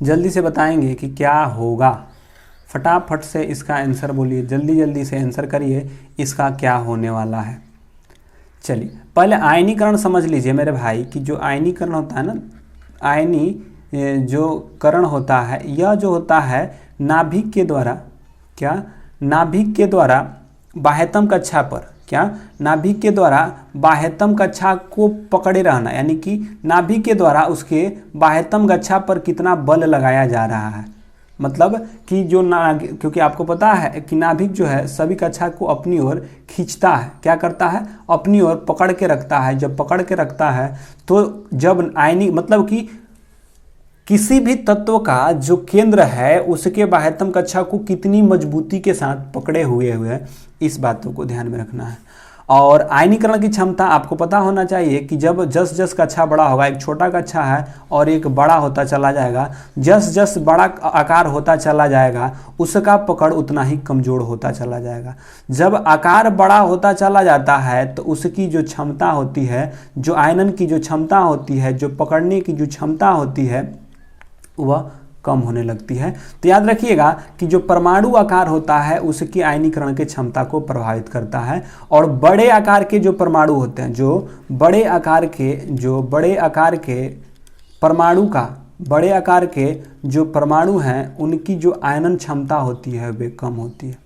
जल्दी से बताएंगे कि क्या होगा, फटाफट से इसका आंसर बोलिए, जल्दी जल्दी से आंसर करिए, इसका क्या होने वाला है। चलिए पहले आयनीकरण समझ लीजिए मेरे भाई कि जो आयनीकरण होता है ना, आयनी जो करण होता है यह जो होता है नाभिक के द्वारा, क्या नाभिक के द्वारा बाह्यतम कक्षा पर, क्या नाभिक के द्वारा बाह्यतम कक्षा को पकड़े रहना, यानी कि नाभिक के द्वारा उसके बाह्यतम कक्षा पर कितना बल लगाया जा रहा है, मतलब कि जो क्योंकि आपको पता है कि नाभिक जो है सभी कक्षा को अपनी ओर खींचता है, क्या करता है, अपनी ओर पकड़ के रखता है। जब पकड़ के रखता है तो जब आयनी, मतलब कि किसी भी तत्व का जो केंद्र है उसके बाह्यतम कक्षा को कितनी मजबूती के साथ पकड़े हुए है, इस बातों को ध्यान में रखना है। और आयनीकरण की क्षमता आपको पता होना चाहिए कि जब जस जस कक्षा बड़ा होगा, एक छोटा कक्षा है और एक बड़ा होता चला जाएगा, जस जस बड़ा आकार होता चला जाएगा उसका पकड़ उतना ही कमजोर होता चला जाएगा। जब आकार बड़ा होता चला जाता है तो उसकी जो क्षमता होती है, जो आयनन की जो क्षमता होती है, जो पकड़ने की जो क्षमता होती है वह कम होने लगती है। तो याद रखिएगा कि जो परमाणु आकार होता है उसकी आयनीकरण की क्षमता को प्रभावित करता है। और बड़े आकार के जो परमाणु होते हैं, जो बड़े आकार के परमाणु का, बड़े आकार के जो परमाणु हैं उनकी जो आयनन क्षमता होती है वे कम होती है।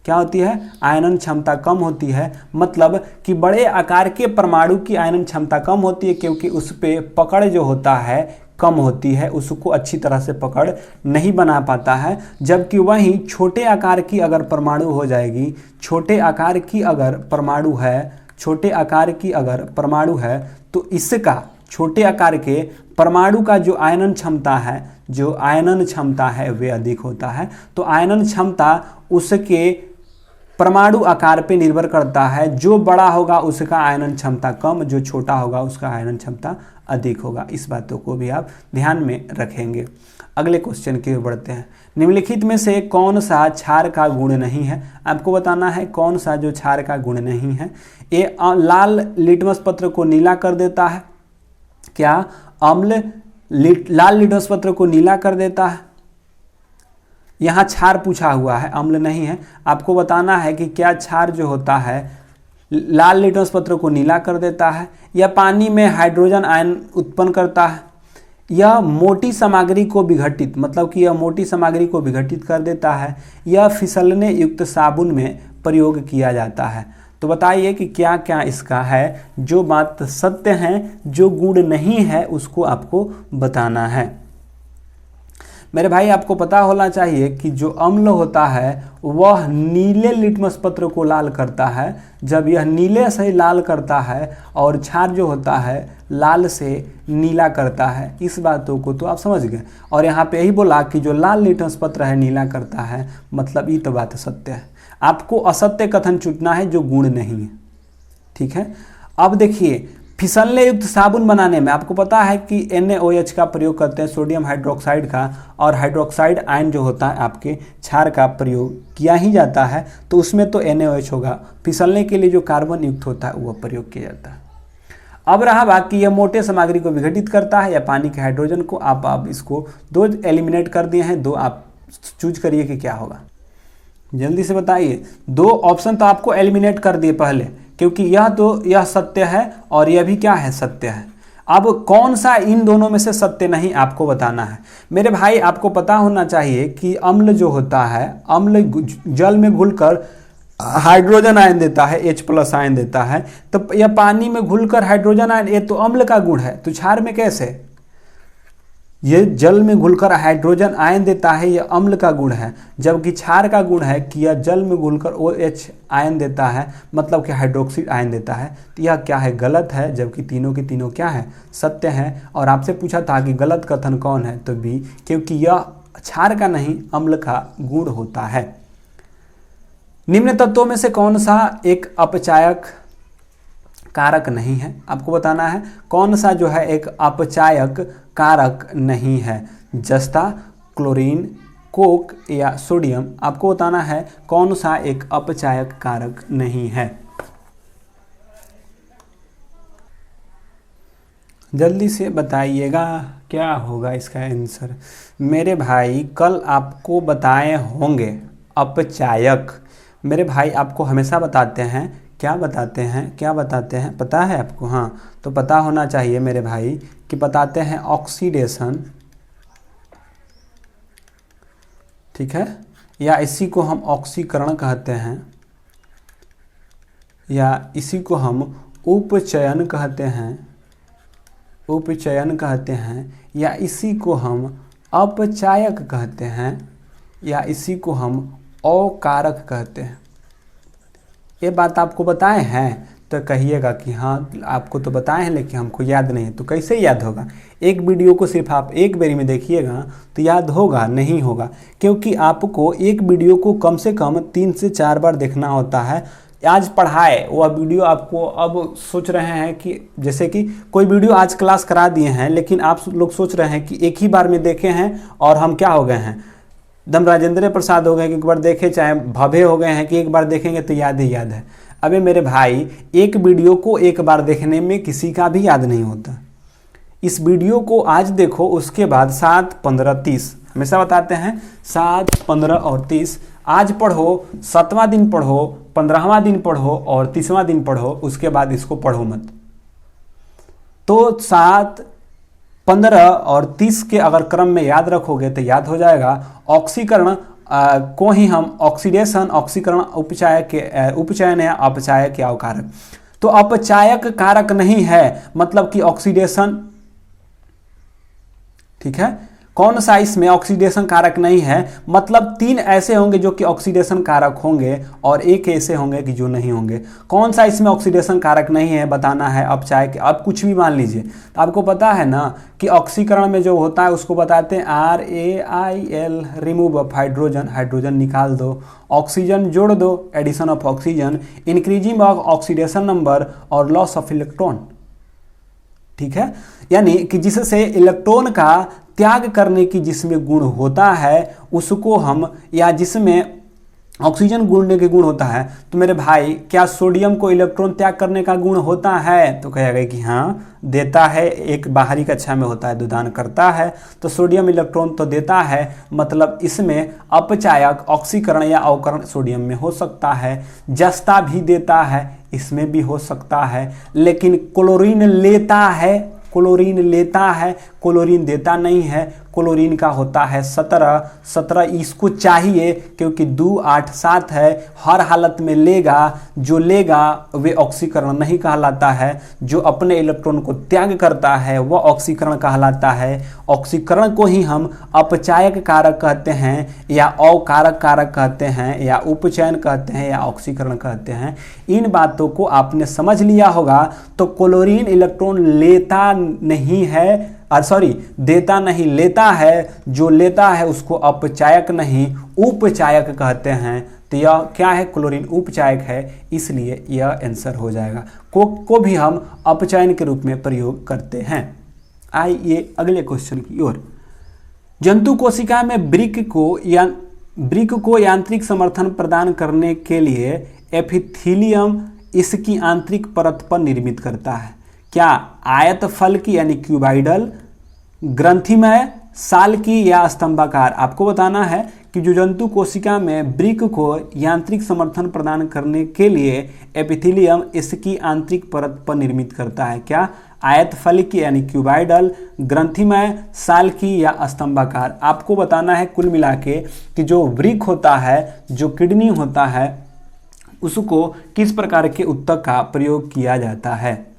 क्या होती है, आयनन क्षमता कम होती है, मतलब कि बड़े आकार के परमाणु की आयनन क्षमता कम होती है क्योंकि उस पे पकड़ जो होता है कम होती है, उसको अच्छी तरह से पकड़ नहीं बना पाता है। जबकि वहीं छोटे आकार की अगर परमाणु हो जाएगी, छोटे आकार की अगर परमाणु है छोटे आकार की अगर परमाणु है तो इसका छोटे आकार के परमाणु का जो आयनन क्षमता है वे अधिक होता है। तो आयनन क्षमता उसके परमाणु आकार पे निर्भर करता है। जो बड़ा होगा उसका आयनन क्षमता कम, जो छोटा होगा उसका आयनन क्षमता अधिक होगा। इस बातों को भी आप ध्यान में रखेंगे। अगले क्वेश्चन की ओर बढ़ते हैं। निम्नलिखित में से कौन सा क्षार का गुण नहीं है? आपको बताना है कौन सा जो क्षार का गुण नहीं है। ये लाल लिटमस पत्र को नीला कर देता है। क्या अम्ल लाल लिटमस पत्र को नीला कर देता है? यहाँ क्षार पूछा हुआ है, अम्ल नहीं है। आपको बताना है कि क्या क्षार जो होता है लाल लिटमस पत्र को नीला कर देता है, या पानी में हाइड्रोजन आयन उत्पन्न करता है, यह मोटी सामग्री को विघटित, मतलब कि यह मोटी सामग्री को विघटित कर देता है, यह फिसलने युक्त साबुन में प्रयोग किया जाता है। तो बताइए कि क्या क्या इसका है। जो बात सत्य है, जो गुण नहीं है, उसको आपको बताना है। मेरे भाई आपको पता होना चाहिए कि जो अम्ल होता है वह नीले लिटमस पत्र को लाल करता है। जब यह नीले से लाल करता है और क्षार जो होता है लाल से नीला करता है। इस बातों को तो आप समझ गए। और यहाँ पे यही बोला कि जो लाल लिटमस पत्र है नीला करता है, मतलब ये तो बात सत्य है। आपको असत्य कथन चुनना है जो गुण नहीं है। ठीक है। अब देखिए, फिसलने युक्त साबुन बनाने में आपको पता है कि NaOH का प्रयोग करते हैं, सोडियम हाइड्रोक्साइड का, और हाइड्रोक्साइड आयन जो होता है आपके क्षार का प्रयोग किया ही जाता है। तो उसमें तो NaOH होगा। फिसलने के लिए जो कार्बन युक्त होता है वह प्रयोग किया जाता है। अब रहा बाकी यह मोटे सामग्री को विघटित करता है या पानी के हाइड्रोजन को। आप इसको दो एलिमिनेट कर दिए हैं, दो आप चूज करिए कि क्या होगा। जल्दी से बताइए। दो ऑप्शन तो आपको एलिमिनेट कर दिए पहले, क्योंकि यह सत्य है और यह भी क्या है, सत्य है। अब कौन सा इन दोनों में से सत्य नहीं आपको बताना है। मेरे भाई आपको पता होना चाहिए कि अम्ल जो होता है, अम्ल जल में घुलकर हाइड्रोजन आयन देता है, H+ आयन देता है। तो यह पानी में घुलकर हाइड्रोजन आयन, ये तो अम्ल का गुण है। तो क्षार में कैसे? ये जल में घुलकर हाइड्रोजन आयन देता है, यह अम्ल का गुण है। जबकि क्षार का गुण है कि यह जल में घुलकर OH आयन देता है, मतलब कि हाइड्रोक्सिड आयन देता है। तो यह क्या है, गलत है। जबकि तीनों के तीनों क्या है, सत्य है। और आपसे पूछा था कि गलत कथन कौन है, तो बी, क्योंकि यह क्षार का नहीं अम्ल का गुण होता है। निम्न तत्वों में से कौन सा एक अपचायक कारक नहीं है? आपको बताना है कौन सा जो है एक अपचायक कारक नहीं है। जस्ता, क्लोरीन, कोक या सोडियम। आपको बताना है कौन सा एक अपचायक कारक नहीं है। जल्दी से बताइएगा क्या होगा इसका आंसर। मेरे भाई कल आपको बताए होंगे अपचायक। मेरे भाई आपको हमेशा बताते हैं, क्या बताते हैं पता है आपको? हाँ, तो पता होना चाहिए मेरे भाई कि बताते हैं ऑक्सीडेशन। ठीक है, या इसी को हम ऑक्सीकरण कहते हैं, या इसी को हम उपचयन कहते हैं, या इसी को हम अपचायक कहते हैं, या इसी को हम अकारक कहते हैं। ये बात आपको बताए हैं तो कहिएगा कि हाँ आपको तो बताए हैं लेकिन हमको याद नहीं है। तो कैसे याद होगा? एक वीडियो को सिर्फ आप एक बारी में देखिएगा तो याद होगा? नहीं होगा, क्योंकि आपको एक वीडियो को कम से कम 3 से 4 बार देखना होता है। आज पढ़ाए वह वीडियो आपको अब सोच रहे हैं कि जैसे कि कोई वीडियो आज क्लास करा दिए हैं, लेकिन आप लोग सोच रहे हैं कि एक ही बार में देखे हैं और हम क्या हो गए हैं, दम राजेंद्र प्रसाद हो गए कि एक बार देखे, चाहे भव्य हो गए हैं कि एक बार देखेंगे तो याद ही याद है। अबे मेरे भाई, एक वीडियो को एक बार देखने में किसी का भी याद नहीं होता। इस वीडियो को आज देखो, उसके बाद 7, 15, 30 हमेशा बताते हैं 7, 15 और 30। आज पढ़ो, 7वां दिन पढ़ो, 15वां दिन पढ़ो और 30वां दिन पढ़ो, उसके बाद इसको पढ़ो मत। तो 7, 15 और 30 के अगर क्रम में याद रखोगे तो याद हो जाएगा। ऑक्सीकरण को ही हम ऑक्सीडेशन, ऑक्सीकरण उपचयन या अपचायक या अकारक। तो अपचायक कारक नहीं है, मतलब कि ऑक्सीडेशन। ठीक है, कौन सा इसमें ऑक्सीडेशन कारक नहीं है, मतलब 3 ऐसे होंगे जो कि ऑक्सीडेशन कारक होंगे और 1 ऐसे होंगे कि जो नहीं होंगे। कौन सा इसमें ऑक्सीडेशन कारक नहीं है बताना है। अब चाहे कि अब कुछ भी मान लीजिए, तो आपको पता है ना कि ऑक्सीकरण में जो होता है उसको बताते हैं RAIL, remove of hydrogen, hydrogen निकाल दो, ऑक्सीजन जोड़ दो, addition of oxygen, increasing of oxidation number और लॉस ऑफ इलेक्ट्रॉन। ठीक है, यानी कि जिससे इलेक्ट्रॉन का त्याग करने की जिसमें गुण होता है उसको हम, या जिसमें ऑक्सीजन गुणने के गुण होता है, तो मेरे भाई क्या सोडियम को इलेक्ट्रॉन त्याग करने का गुण होता है? तो कहेगा कि हाँ देता है, एक बाहरी कक्षा में होता है दुदान करता है, तो सोडियम इलेक्ट्रॉन तो देता है, मतलब इसमें अपचायक ऑक्सीकरण या अवकरण सोडियम में हो सकता है। जस्ता भी देता है, इसमें भी हो सकता है, लेकिन क्लोरीन लेता है, क्लोरीन लेता है, क्लोरीन देता नहीं है। क्लोरीन का होता है 17 इसको चाहिए क्योंकि 2 8 7 है, हर हालत में लेगा, जो लेगा वे ऑक्सीकरण नहीं कहलाता है, जो अपने इलेक्ट्रॉन को त्याग करता है वह ऑक्सीकरण कहलाता है। ऑक्सीकरण को ही हम अपचायक कारक कहते हैं या अकारक कारक कहते हैं या उपचयन कहते हैं या ऑक्सीकरण कहते हैं। इन बातों को आपने समझ लिया होगा। तो क्लोरीन इलेक्ट्रॉन लेता नहीं है, देता नहीं, लेता है, जो लेता है उसको अपचायक नहीं उपचायक कहते हैं। तो यह क्या है? क्लोरीन उपचायक है, इसलिए यह आंसर हो जाएगा। को भी हम अपचयन के रूप में प्रयोग करते हैं। आइए अगले क्वेश्चन की ओर। जंतु कोशिका में वृक्क को यांत्रिक समर्थन प्रदान करने के लिए एपिथीलियम इसकी आंतरिक परत पर निर्मित करता है। क्या आयत फल की यानी क्यूबाइडल, ग्रंथिमय, साल की या स्तंभाकार? आपको बताना है कि जो जंतु कोशिका में वृक्क को यांत्रिक समर्थन प्रदान करने के लिए एपिथेलियम इसकी आंतरिक परत पर निर्मित करता है। क्या आयत फल की यानी क्यूबाइडल, ग्रंथिमय, साल की या स्तंभाकार? आपको बताना है कुल मिला के कि जो वृक्क होता है, जो किडनी होता है, उसको किस प्रकार के उत्तक का प्रयोग किया जाता है।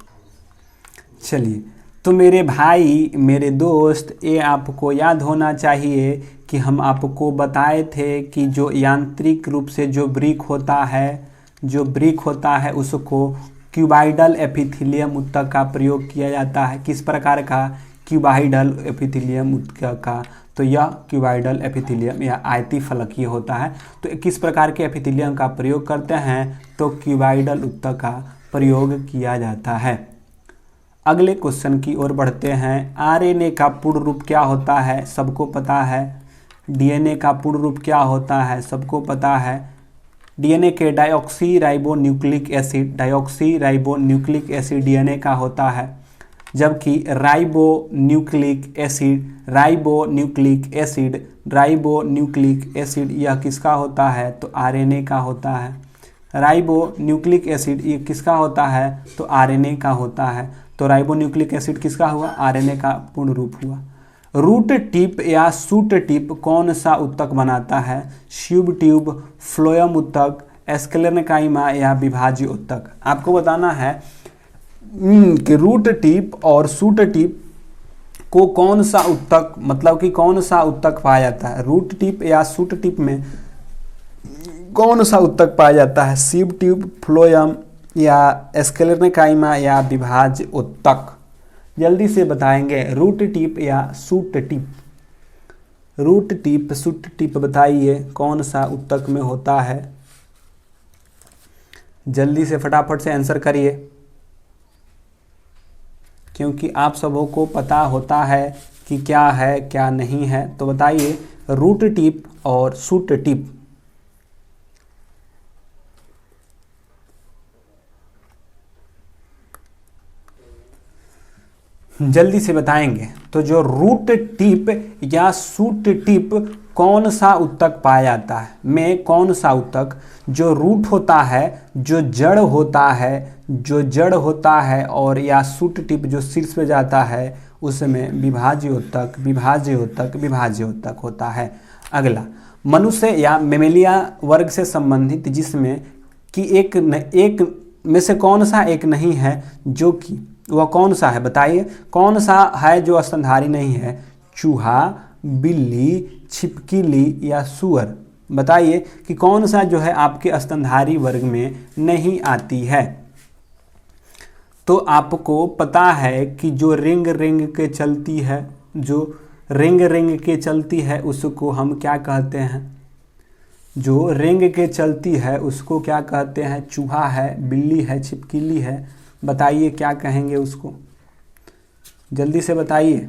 चलिए, तो मेरे भाई मेरे दोस्त, ये आपको याद होना चाहिए कि हम आपको बताए थे कि जो यांत्रिक रूप से जो वृक्क होता है उसको क्यूबाइडल एपिथेलियम उत्तक का प्रयोग किया जाता है। किस प्रकार का? क्यूबाइडल एपिथेलियम उत्तक का। तो यह क्यूबाइडल एपिथेलियम या आयती फलकीय होता है। तो किस प्रकार के एपिथेलियम का प्रयोग करते हैं? तो क्यूबाइडल उत्तक का प्रयोग किया जाता है। अगले क्वेश्चन की ओर बढ़ते हैं। आरएनए का पूर्ण रूप क्या होता है? सबको पता है। डीएनए का पूर्ण रूप क्या होता है? सबको पता है। डीएनए के diauxie ribo nucleic acid DNA का होता है, जबकि राइबो न्यूक्लिक एसिड यह किसका होता है? तो आरएनए का होता है। राइबो न्यूक्लिक एसिड ये किसका होता है? तो आरएनए का होता है। तो राइबो न्यूक्लिक एसिड किसका हुआ? आरएनए का पूर्ण रूप हुआ। रूट टिप या सूट टिप कौन सा उत्तक बनाता है? ट्यूब ट्यूब, फ्लोएम उत्तक, स्क्लेरेन्काइमा या विभाज्य उत्तक? आपको बताना है कि रूट टिप और सूट टिप को कौन सा उत्तक, मतलब कि कौन सा उत्तक पाया जाता है? रूट टिप या सूट टिप में कौन सा उत्तक पाया जाता है? ट्यूब ट्यूब, फ्लोएम या स्क्लेरेन्काइमा या विभाज्य उत्तक? जल्दी से बताएंगे। रूट टिप या shoot tip? Root tip, shoot tip बताइए कौन सा उत्तक में होता है? जल्दी से फटाफट से आंसर करिए, क्योंकि आप सबों को पता होता है कि क्या है क्या नहीं है। तो बताइए रूट टिप और सूट टिप। जल्दी से बताएंगे। तो जो रूट टिप या सूट टिप कौन सा उत्तक पाया जाता है? में कौन सा उत्तक जो रूट होता है, जो जड़ होता है और या सूट टिप जो शीर्ष पे जाता है, उसमें विभाज्य उत्तक होता है। अगला, मनुष्य या मेमेलिया वर्ग से संबंधित जिसमें कि एक में से कौन सा एक नहीं है, जो कि वह कौन सा है? बताइए कौन सा है जो स्तनधारी नहीं है? चूहा, बिल्ली, छिपकली या सूअर? बताइए कि कौन सा जो है आपके स्तनधारी वर्ग में नहीं आती है। तो आपको पता है कि जो रेंग रेंग के चलती है, जो रेंग रेंग के चलती है उसको हम क्या कहते हैं? जो रेंग के चलती है उसको क्या कहते हैं? चूहा है, बिल्ली है, छिपकली है? बताइए क्या कहेंगे उसको, जल्दी से बताइए।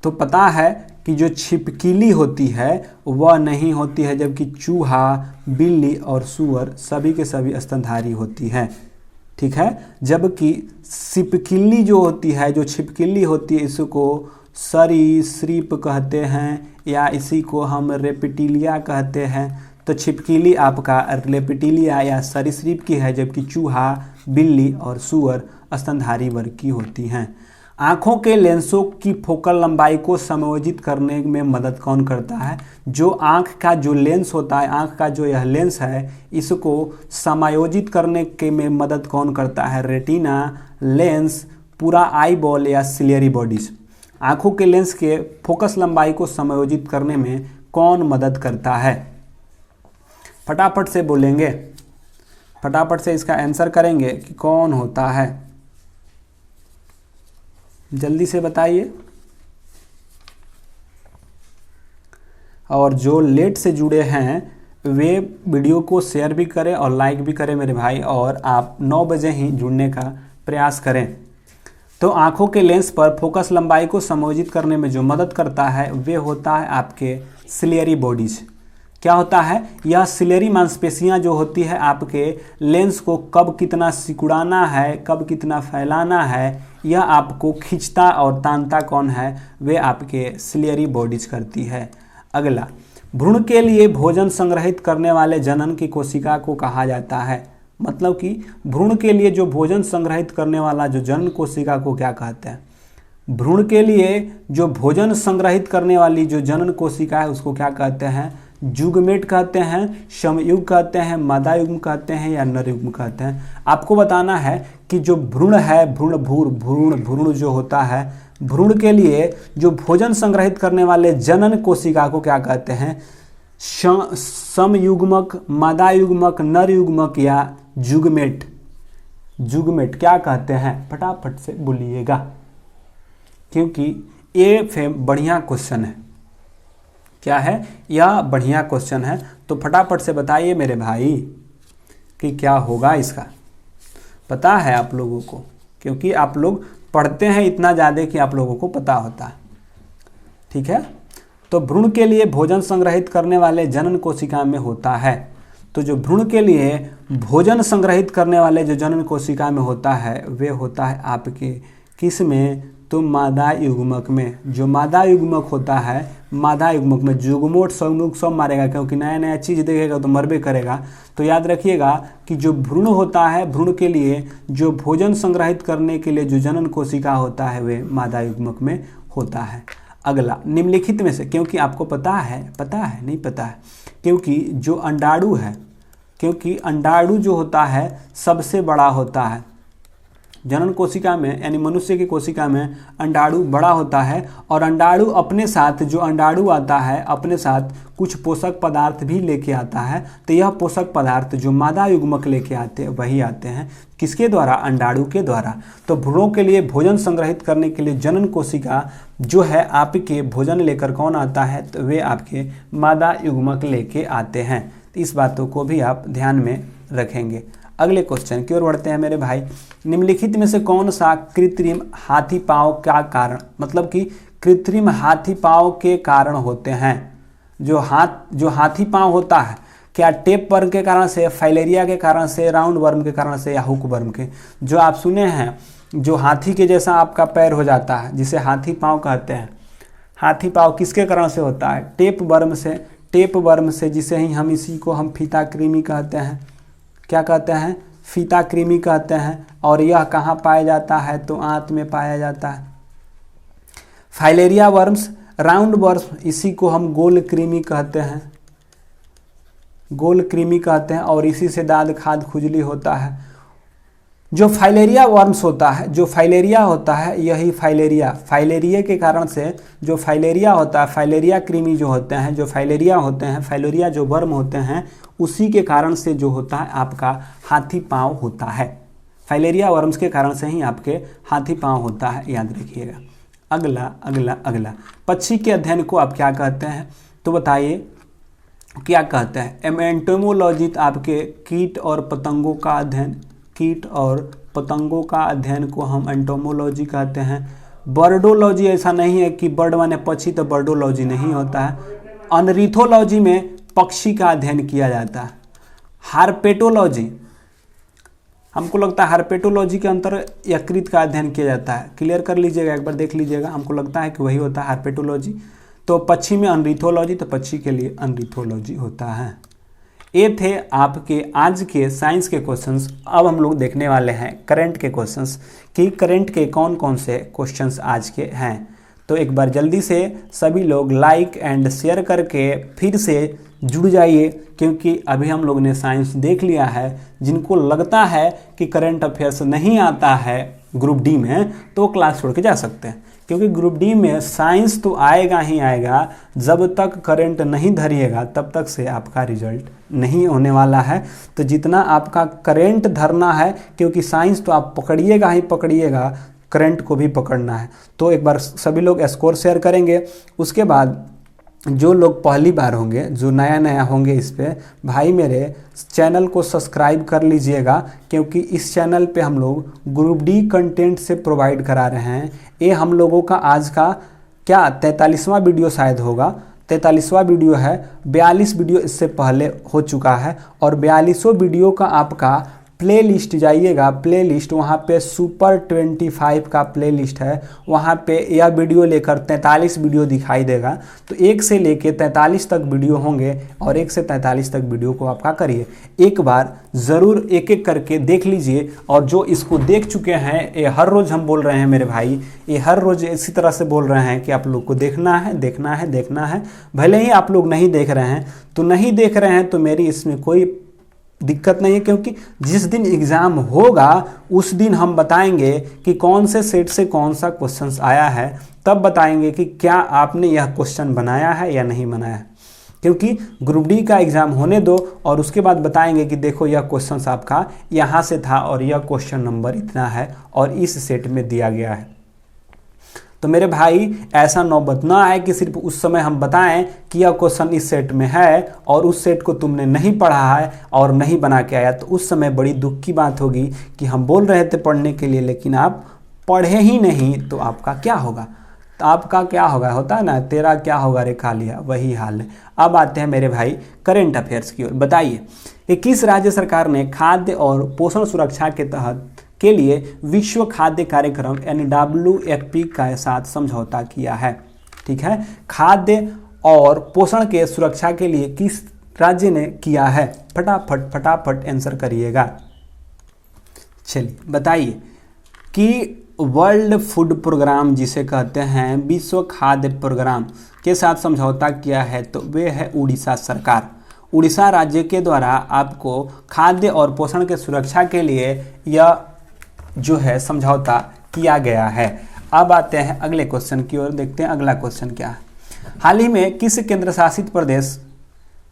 तो पता है कि जो छिपकली होती है वह नहीं होती है, जबकि चूहा, बिल्ली और सूअर सभी के सभी स्तनधारी होती हैं। ठीक है, जबकि छिपकली जो होती है, जो छिपकली होती है, इसको सरीसृप कहते हैं या इसी को हम रेप्टिलिया कहते हैं। तो छिपकली आपका रेप्टिलिया या सरीसृप की है, जबकि चूहा, बिल्ली और सूअर स्तनधारी वर्ग की होती हैं। आँखों के लेंसों की फोकल लंबाई को समायोजित करने में मदद कौन करता है? जो आँख का जो लेंस होता है, आँख का जो यह लेंस है, इसको समायोजित करने के में मदद कौन करता है? रेटिना, लेंस, पूरा आई बॉल या सिलियरी बॉडीज? आँखों के लेंस के फोकस लंबाई को समायोजित करने में कौन मदद करता है? फटाफट से बोलेंगे, फटाफट से इसका आंसर करेंगे कि कौन होता है, जल्दी से बताइए। और जो लेट से जुड़े हैं वे वीडियो को शेयर भी करें और लाइक भी करें मेरे भाई, और आप 9 बजे ही जुड़ने का प्रयास करें। तो आँखों के लेंस पर फोकस लंबाई को समायोजित करने में जो मदद करता है वे होता है आपके सिलियरी बॉडीज। क्या होता है? यह सिलियरी मांसपेशियां जो होती है आपके लेंस को कब कितना सिकुड़ाना है, कब कितना फैलाना है, यह आपको खींचता और तानता कौन है? वे आपके सिलियरी बॉडीज करती है। अगला, भ्रूण के लिए भोजन संग्रहित करने वाले जनन की कोशिका को कहा जाता है। मतलब कि भ्रूण के लिए जो भोजन संग्रहित करने वाला जो जनन कोशिका को क्या कहते हैं? भ्रूण के लिए जो भोजन संग्रहित करने वाली जो जनन कोशिका है उसको क्या कहते हैं? जुगमेट कहते हैं, समयुग कहते हैं, मादा युग्म कहते हैं या नर युग्म कहते हैं? आपको बताना है कि जो भ्रूण है, भ्रूण जो होता है, भ्रूण के लिए जो भोजन संग्रहित करने वाले जनन कोशिका को क्या कहते हैं? समयुग्मक, मादा युग्मक, नर युग्मक या जुगमेट? जुगमेट क्या कहते हैं? फटाफट से बोलिएगा, क्योंकि ये बढ़िया क्वेश्चन है। क्या है? यह बढ़िया क्वेश्चन है, तो फटाफट से बताइए मेरे भाई कि क्या होगा इसका। पता है आप लोगों को, क्योंकि आप लोग पढ़ते हैं इतना ज़्यादा कि आप लोगों को पता होता है। ठीक है, तो भ्रूण के लिए भोजन संग्रहित करने वाले जनन कोशिका में होता है। तो जो भ्रूण के लिए भोजन संग्रहित करने वाले जो जनन कोशिका में होता है वे होता है आपके किस में? तो मादा युग्मक में। जो मादा युग्मक होता है, मादा युग्मक में जुगमोट समयुग सब मारेगा, क्योंकि नया नया चीज़ देखेगा तो मरबे करेगा। तो याद रखिएगा कि जो भ्रूण होता है, भ्रूण के लिए जो भोजन संग्रहित करने के लिए जो जनन कोशिका होता है वे मादा युग्मक में होता है। अगला, निम्नलिखित में से, क्योंकि आपको पता है नहीं पता है, क्योंकि जो अंडाणु है, क्योंकि अंडाणु जो होता है सबसे बड़ा होता है जनन कोशिका में, यानी मनुष्य की कोशिका में अंडाणु बड़ा होता है, और अंडाणु अपने साथ, जो अंडाणु आता है अपने साथ कुछ पोषक पदार्थ भी लेके आता है। तो यह पोषक पदार्थ जो मादा युग्मक लेके आते हैं वही आते हैं किसके द्वारा? अंडाणु के द्वारा। तो भ्रूणों के लिए भोजन संग्रहित करने के लिए जनन कोशिका जो है आपके भोजन लेकर कौन आता है? तो वे आपके मादा युग्मक लेके आते हैं। तो इस बातों को भी आप ध्यान में रखेंगे। अगले क्वेश्चन की ओर बढ़ते हैं मेरे भाई। निम्नलिखित में से कौन सा कृत्रिम हाथी पांव का कारण, मतलब कि कृत्रिम हाथी पांव के कारण होते हैं? जो हाथी पांव होता है, क्या टेप वर्म के कारण से, फाइलेरिया के कारण से, राउंड वर्म के कारण से या हुक वर्म के? जो आप सुने हैं, जो हाथी के जैसा आपका पैर हो जाता है जिसे हाथी पांव कहते हैं, हाथी पांव किसके कारण से होता है? टेप वर्म से। टेप वर्म से, जिसे ही हम इसी को हम फीता कृमि कहते हैं। क्या कहते हैं? फीता कृमि कहते हैं। और यह कहाँ पाया जाता है? तो आंत में पाया जाता है। फाइलेरिया वर्म्स, राउंड वर्म्स, इसी को हम गोल कृमि कहते हैं, गोल कृमि कहते हैं, और इसी से दाद खाद खुजली होता है। जो फाइलेरिया वर्म्स होता है, जो फाइलेरिया होता है, यही फाइलेरिया के कारण से जो फाइलेरिया होता है, फाइलेरिया कृमि जो होते हैं, जो फाइलेरिया होते हैं, फाइलेरिया जो वर्म होते हैं, उसी के कारण से जो होता है आपका हाथी पाँव होता है। फाइलेरिया वर्म्स के कारण से ही आपके हाथी पाँव होता है, याद रखिएगा। अगला अगला अगला पक्षी के अध्ययन को आप क्या कहते हैं, तो बताइए क्या कहते हैं। एंटोमोलॉजी आपके कीट और पतंगों का अध्ययन, कीट और पतंगों का अध्ययन को हम एंटोमोलॉजी कहते हैं। बर्डोलॉजी ऐसा नहीं है कि बर्ड माने पक्षी, तो बर्डोलॉजी नहीं होता है। अनरिथोलॉजी में पक्षी का अध्ययन किया जाता है। हार्पेटोलॉजी, हमको लगता है हार्पेटोलॉजी के अंतर यकृत का अध्ययन किया जाता है। क्लियर कर लीजिएगा, एक बार देख लीजिएगा, हमको लगता है कि वही होता है हार्पेटोलॉजी। तो पक्षी में अनरिथोलॉजी, तो पक्षी के लिए अनरिथोलॉजी होता है। ये थे आपके आज के साइंस के क्वेश्चंस। अब हम लोग देखने वाले हैं करंट के क्वेश्चंस कि करंट के कौन कौन से क्वेश्चंस आज के हैं। तो एक बार जल्दी से सभी लोग लाइक एंड शेयर करके फिर से जुड़ जाइए, क्योंकि अभी हम लोग ने साइंस देख लिया है। जिनको लगता है कि करंट अफेयर्स नहीं आता है ग्रुप डी में, तो वो क्लास छोड़ के जा सकते हैं, क्योंकि ग्रुप डी में साइंस तो आएगा ही आएगा। जब तक करंट नहीं धरिएगा तब तक से आपका रिजल्ट नहीं होने वाला है। तो जितना आपका करंट धरना है, क्योंकि साइंस तो आप पकड़िएगा ही पकड़िएगा, करंट को भी पकड़ना है। तो एक बार सभी लोग स्कोर शेयर करेंगे। उसके बाद जो लोग पहली बार होंगे, जो नया नया होंगे इस पे, भाई मेरे चैनल को सब्सक्राइब कर लीजिएगा, क्योंकि इस चैनल पे हम लोग ग्रुप डी कंटेंट से प्रोवाइड करा रहे हैं। ये हम लोगों का आज का क्या 43वां वीडियो शायद होगा, 43वां वीडियो है। 42 वीडियो इससे पहले हो चुका है, और 42वां वीडियो का आपका प्ले लिस्ट जाइएगा, प्ले लिस्ट वहाँ पे सुपर 25 का प्ले लिस्ट है। वहाँ पे यह वीडियो लेकर 43 वीडियो दिखाई देगा। तो 1 से लेके 43 तक वीडियो होंगे, और 1 से 43 तक वीडियो को आपका करिए। एक बार ज़रूर एक एक करके देख लीजिए। और जो इसको देख चुके हैं, ये हर रोज़ हम बोल रहे हैं मेरे भाई, ये हर रोज़ इसी तरह से बोल रहे हैं कि आप लोग को देखना है, देखना है, देखना है। भले ही आप लोग नहीं देख रहे हैं, तो नहीं देख रहे हैं तो मेरी इसमें कोई दिक्कत नहीं है, क्योंकि जिस दिन एग्ज़ाम होगा उस दिन हम बताएंगे कि कौन से सेट से कौन सा क्वेश्चन आया है। तब बताएंगे कि क्या आपने यह क्वेश्चन बनाया है या नहीं बनाया है। क्योंकि ग्रुप डी का एग्ज़ाम होने दो, और उसके बाद बताएंगे कि देखो यह क्वेश्चन आपका यहाँ से था, और यह क्वेश्चन नंबर इतना है, और इस सेट में दिया गया है। तो मेरे भाई ऐसा नौबत ना आए कि सिर्फ उस समय हम बताएं कि यह क्वेश्चन इस सेट में है, और उस सेट को तुमने नहीं पढ़ा है और नहीं बना के आया, तो उस समय बड़ी दुख की बात होगी कि हम बोल रहे थे पढ़ने के लिए, लेकिन आप पढ़े ही नहीं। तो आपका क्या होगा, तो आपका क्या होगा, होता है ना, तेरा क्या होगा रे कालिया, वही हाल है। अब आते हैं मेरे भाई करंट अफेयर्स की ओर। बताइए कि किस राज्य सरकार ने खाद्य और पोषण सुरक्षा के तहत के लिए विश्व खाद्य कार्यक्रम यानी WFP के साथ समझौता किया है। ठीक है, खाद्य और पोषण के सुरक्षा के लिए किस राज्य ने किया है, फटाफट फटाफट आंसर करिएगा। चलिए बताइए कि वर्ल्ड फूड प्रोग्राम जिसे कहते हैं विश्व खाद्य प्रोग्राम के साथ समझौता किया है, तो वे है उड़ीसा सरकार। उड़ीसा राज्य के द्वारा आपको खाद्य और पोषण के सुरक्षा के लिए यह जो है समझौता किया गया है। अब आते हैं अगले क्वेश्चन की ओर, देखते हैं अगला क्वेश्चन क्या है। हाल ही में किस केंद्र शासित प्रदेश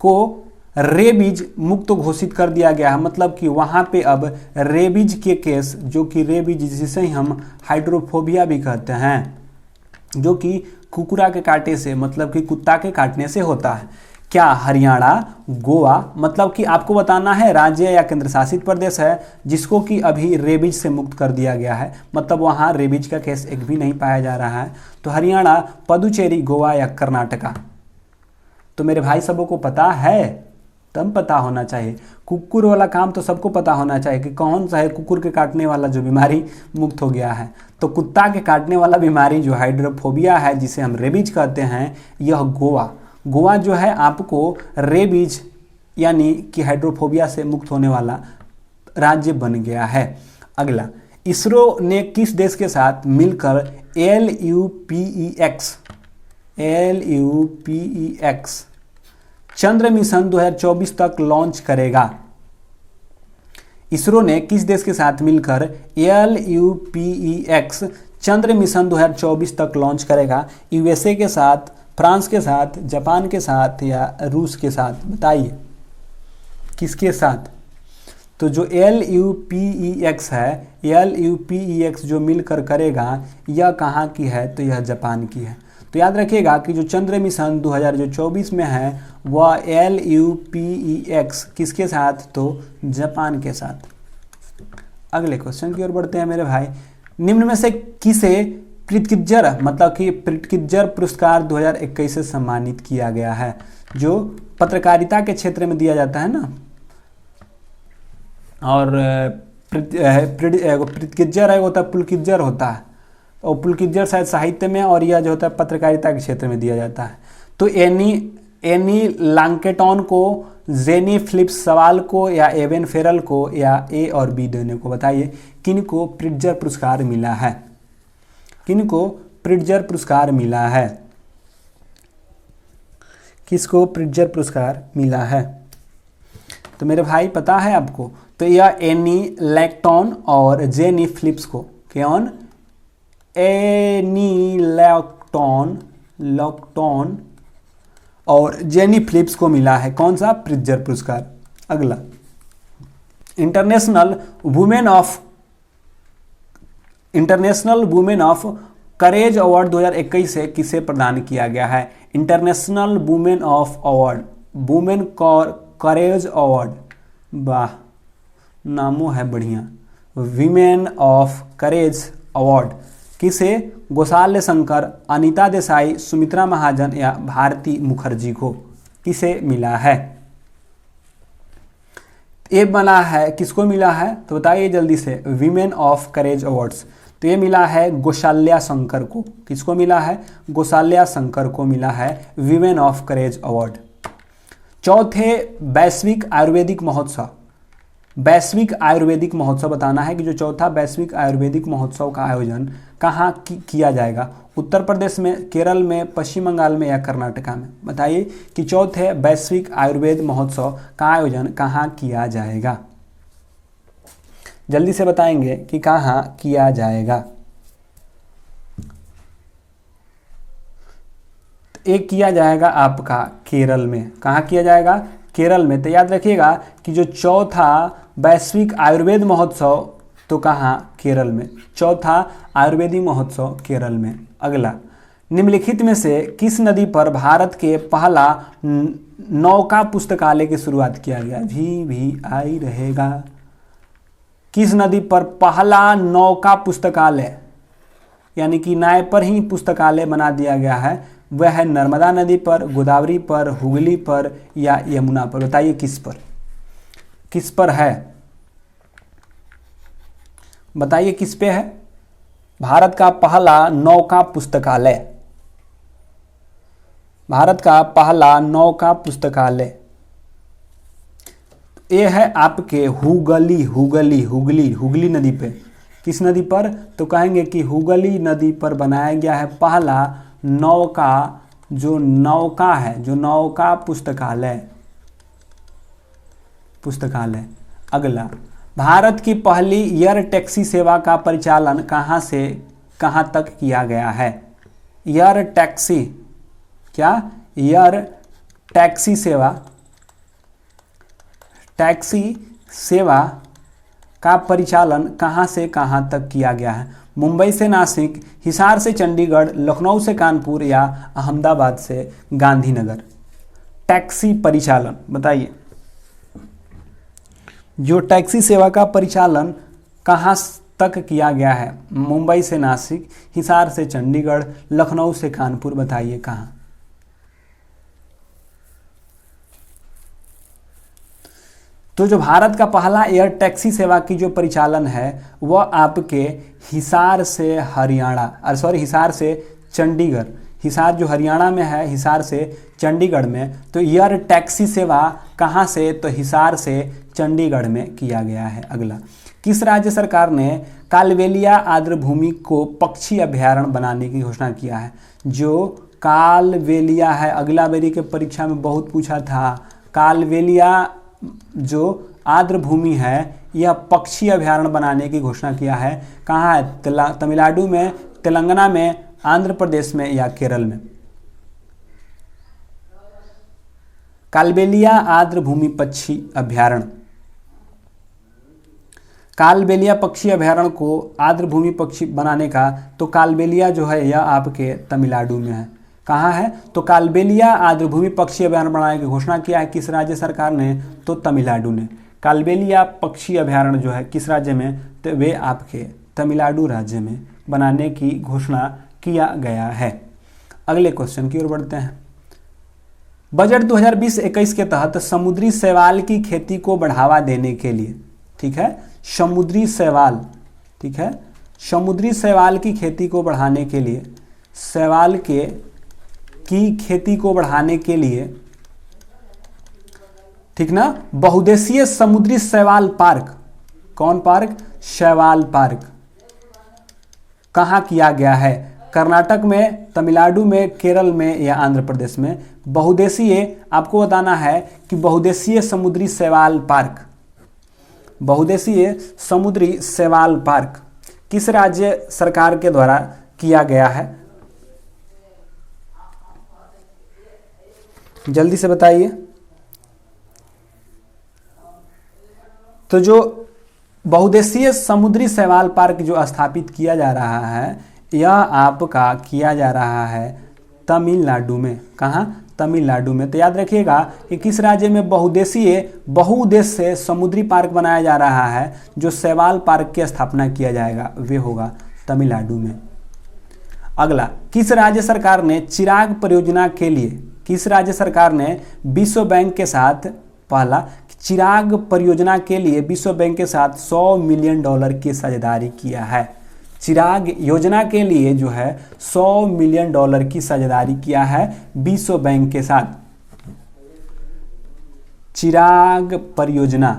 को रेबीज मुक्त घोषित कर दिया गया है, मतलब कि वहाँ पे अब रेबीज के केस, जो कि रेबीज जिसे हम हाइड्रोफोबिया भी कहते हैं, जो कि कुकुरा के काटे से, मतलब कि कुत्ता के काटने से होता है। क्या हरियाणा, गोवा, मतलब कि आपको बताना है राज्य या केंद्र शासित प्रदेश है जिसको कि अभी रेबीज से मुक्त कर दिया गया है, मतलब वहाँ रेबीज का केस एक भी नहीं पाया जा रहा है। तो हरियाणा, पुडुचेरी, गोवा या कर्नाटका। तो मेरे भाई सबों को पता है, तब पता होना चाहिए। कुकुर वाला काम तो सबको पता होना चाहिए कि कौन सा है कुकुर के काटने वाला जो बीमारी मुक्त हो गया है। तो कुत्ता के काटने वाला बीमारी जो हाइड्रोफोबिया है, जिसे हम रेबीज कहते हैं, यह गोवा जो है आपको रेबीज यानी कि हाइड्रोफोबिया से मुक्त होने वाला राज्य बन गया है। अगला, इसरो ने किस देश के साथ मिलकर LUPEX चंद्र मिशन 2024 तक लॉन्च करेगा। इसरो ने किस देश के साथ मिलकर LUPEX चंद्र मिशन 2024 तक लॉन्च करेगा? USA के साथ, फ्रांस के साथ, जापान के साथ या रूस के साथ? बताइए किसके साथ? तो जो LUPEX है, LUPEX जो मिलकर करेगा, यह कहाँ की है? तो यह जापान की है। तो याद रखिएगा कि जो चंद्र मिशन 2024 में है वह LUPEX किसके साथ? तो जापान के साथ। अगले क्वेश्चन की ओर बढ़ते हैं मेरे भाई। निम्न में से किसे प्रित्किंजर मतलब कि प्रित्किंजर पुरस्कार 2021 से सम्मानित किया गया है? जो पत्रकारिता के क्षेत्र में दिया जाता है ना, और प्रित्किंजर है होता है, पुलकिंजर होता है, और पुलकिंजर शायद साहित्य में, और यह जो होता है पत्रकारिता के क्षेत्र में दिया जाता है। तो एनी लॉन्गस्टोन को, जेनी फिलिप्स सवाल को, या एवन फेरल को, या ए और बी दोनों को? बताइए किनको प्रित्जर पुरस्कार मिला है? किनको प्रित्जर पुरस्कार मिला है? किसको प्रित्जर पुरस्कार मिला है? तो मेरे भाई पता है आपको, तो यह एनी लैक्टोन और जेनी फिलिप्स को। कौन? एनी लैक्टोन और जेनी फिलिप्स को मिला है कौन सा? प्रित्जर पुरस्कार। अगला, international women of courage award 2021 से किसे प्रदान किया गया है? International women of award, women courage award, वाह नामों है बढ़िया। वीमेन ऑफ करेज अवार्ड किसे? गोसाल्य शंकर, अनीता देसाई, सुमित्रा महाजन या भारती मुखर्जी को? किसे मिला है? ये मिला है, किसको मिला है? तो बताइए जल्दी से। वीमेन ऑफ करेज अवार्ड्स, तो ये मिला है गोसाल्या शंकर को। किसको मिला है? गोसाल्या शंकर को मिला है वीमेन ऑफ करेज अवार्ड। चौथे वैश्विक आयुर्वेदिक महोत्सव, वैश्विक आयुर्वेदिक महोत्सव बताना है कि जो चौथा वैश्विक आयुर्वेदिक महोत्सव का आयोजन कहाँ किया जाएगा? उत्तर प्रदेश में, केरल में, पश्चिम बंगाल में या कर्नाटका में? बताइए कि चौथे वैश्विक आयुर्वेद महोत्सव का आयोजन कहाँ किया जाएगा? जल्दी से बताएंगे कि कहाँ किया जाएगा। एक किया जाएगा आपका केरल में। कहाँ किया जाएगा? केरल में। तो याद रखिएगा कि जो चौथा वैश्विक आयुर्वेद महोत्सव तो कहाँ? केरल में। चौथा आयुर्वेदिक महोत्सव केरल में। अगला, निम्नलिखित में से किस नदी पर भारत के पहला नौका पुस्तकालय की शुरुआत किया गया? VVI रहेगा। किस नदी पर पहला नौका पुस्तकालय यानी कि नाव पर ही पुस्तकालय बना दिया गया है? वह है नर्मदा नदी पर, गोदावरी पर, हुगली पर या यमुना पर? बताइए किस पर? किस पर है? बताइए किस पे है? भारत का पहला नौका पुस्तकालय, भारत का पहला नौका पुस्तकालय ये है आपके हुगली नदी पे। किस नदी पर? तो कहेंगे कि हुगली नदी पर बनाया गया है पहला नौका, जो नौका है, जो नौका पुस्तकालय। अगला, भारत की पहली एयर टैक्सी सेवा का परिचालन कहाँ से कहाँ तक किया गया है? एयर टैक्सी, क्या? एयर टैक्सी सेवा का परिचालन कहाँ से कहाँ तक किया गया है? मुंबई से नासिक, हिसार से चंडीगढ़, लखनऊ से कानपुर या अहमदाबाद से गांधीनगर? टैक्सी परिचालन बताइए। जो टैक्सी सेवा का परिचालन कहाँ तक किया गया है? मुंबई से नासिक, हिसार से चंडीगढ़, लखनऊ से कानपुर? बताइए कहाँ? तो जो भारत का पहला एयर टैक्सी सेवा की जो परिचालन है वह आपके हिसार से चंडीगढ़, हिसार जो हरियाणा में है, हिसार से चंडीगढ़ में। तो एयर टैक्सी सेवा कहाँ से? तो हिसार से चंडीगढ़ में किया गया है। अगला, किस राज्य सरकार ने कालबेलिया आर्द्रभूमि को पक्षी अभ्यारण्य बनाने की घोषणा किया है? जो कालबेलिया है, अगला बेरी के परीक्षा में बहुत पूछा था। कालबेलिया जो आर्द्र भूमि है यह पक्षी अभयारण्य बनाने की घोषणा किया है? कहाँ है? तमिलनाडु में, तेलंगाना में, आंध्र प्रदेश में या केरल में? कालबेलिया आर्द्र भूमि पक्षी अभयारण्य, कालबेलिया पक्षी अभयारण्य को आर्द्र भूमि पक्षी बनाने का, तो कालबेलिया जो है यह आपके तमिलनाडु में है। कहाँ है? तो कालबेलिया आर्द्र भूमि पक्षी अभयारण्य बनाने की घोषणा किया है किस राज्य सरकार ने? तो तमिलनाडु ने। कालबेलिया पक्षी अभयारण्य जो है किस राज्य में? तो वे आपके तमिलनाडु राज्य में बनाने की घोषणा किया गया है। अगले क्वेश्चन की ओर बढ़ते हैं। बजट 2020-21 के तहत समुद्री शैवाल की खेती को बढ़ावा देने के लिए, ठीक है, समुद्री शैवाल, ठीक है, समुद्री शैवाल की खेती को बढ़ाने के लिए, शैवाल की खेती को बढ़ाने के लिए, ठीक ना, बहुउद्देशीय समुद्री शैवाल पार्क, कौन पार्क? शैवाल पार्क कहाँ किया गया है? कर्नाटक में, तमिलनाडु में, केरल में या आंध्र प्रदेश में? बहुउद्देशीय आपको बताना है कि बहुउद्देशीय समुद्री शैवाल पार्क, बहुउद्देशीय समुद्री शैवाल पार्क किस राज्य सरकार के द्वारा किया गया है? जल्दी से बताइए। तो जो बहुउद्देशीय समुद्री शैवाल पार्क जो स्थापित किया जा रहा है यह आपका किया जा रहा है तमिलनाडु में। कहाँ? तमिलनाडु में। तो याद रखिएगा कि किस राज्य में बहुउद्देश्य समुद्री पार्क बनाया जा रहा है, जो शैवाल पार्क की स्थापना किया जाएगा वे होगा तमिलनाडु में। अगला, किस राज्य सरकार ने चिराग परियोजना के लिए, किस राज्य सरकार ने विश्व बैंक के साथ, पहला, चिराग परियोजना के लिए विश्व बैंक के साथ $100 मिलियन की साझेदारी किया है? चिराग योजना के लिए जो है $100 मिलियन की साझेदारी किया है विश्व बैंक के साथ। चिराग परियोजना,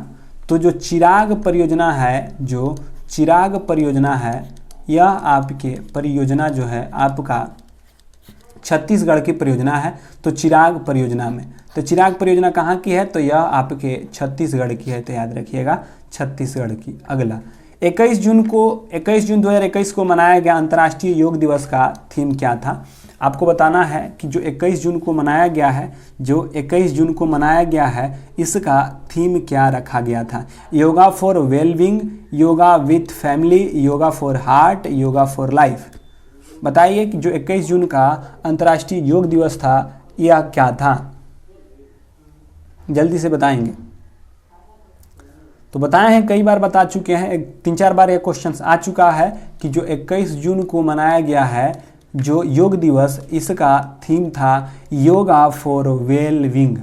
तो जो चिराग परियोजना है, जो चिराग परियोजना है यह आपके परियोजना जो है आपका छत्तीसगढ़ की परियोजना है। तो चिराग परियोजना में, तो चिराग परियोजना कहाँ की है? तो यह आपके छत्तीसगढ़ की है, तो याद रखिएगा छत्तीसगढ़ की। अगला, 21 जून 2021 को मनाया गया अंतर्राष्ट्रीय योग दिवस का थीम क्या था? आपको बताना है कि जो 21 जून को मनाया गया है, जो 21 जून को मनाया गया है इसका थीम क्या रखा गया था? Yoga for wellbeing, yoga with family, yoga for heart, yoga for life. बताइए कि जो 21 जून का अंतर्राष्ट्रीय योग दिवस था यह क्या था? जल्दी से बताएंगे। तो बताए हैं, कई बार बता चुके हैं, 3-4 बार ये क्वेश्चन आ चुका है कि जो 21 जून को मनाया गया है जो योग दिवस, इसका थीम था योगा फॉर वेलबींग।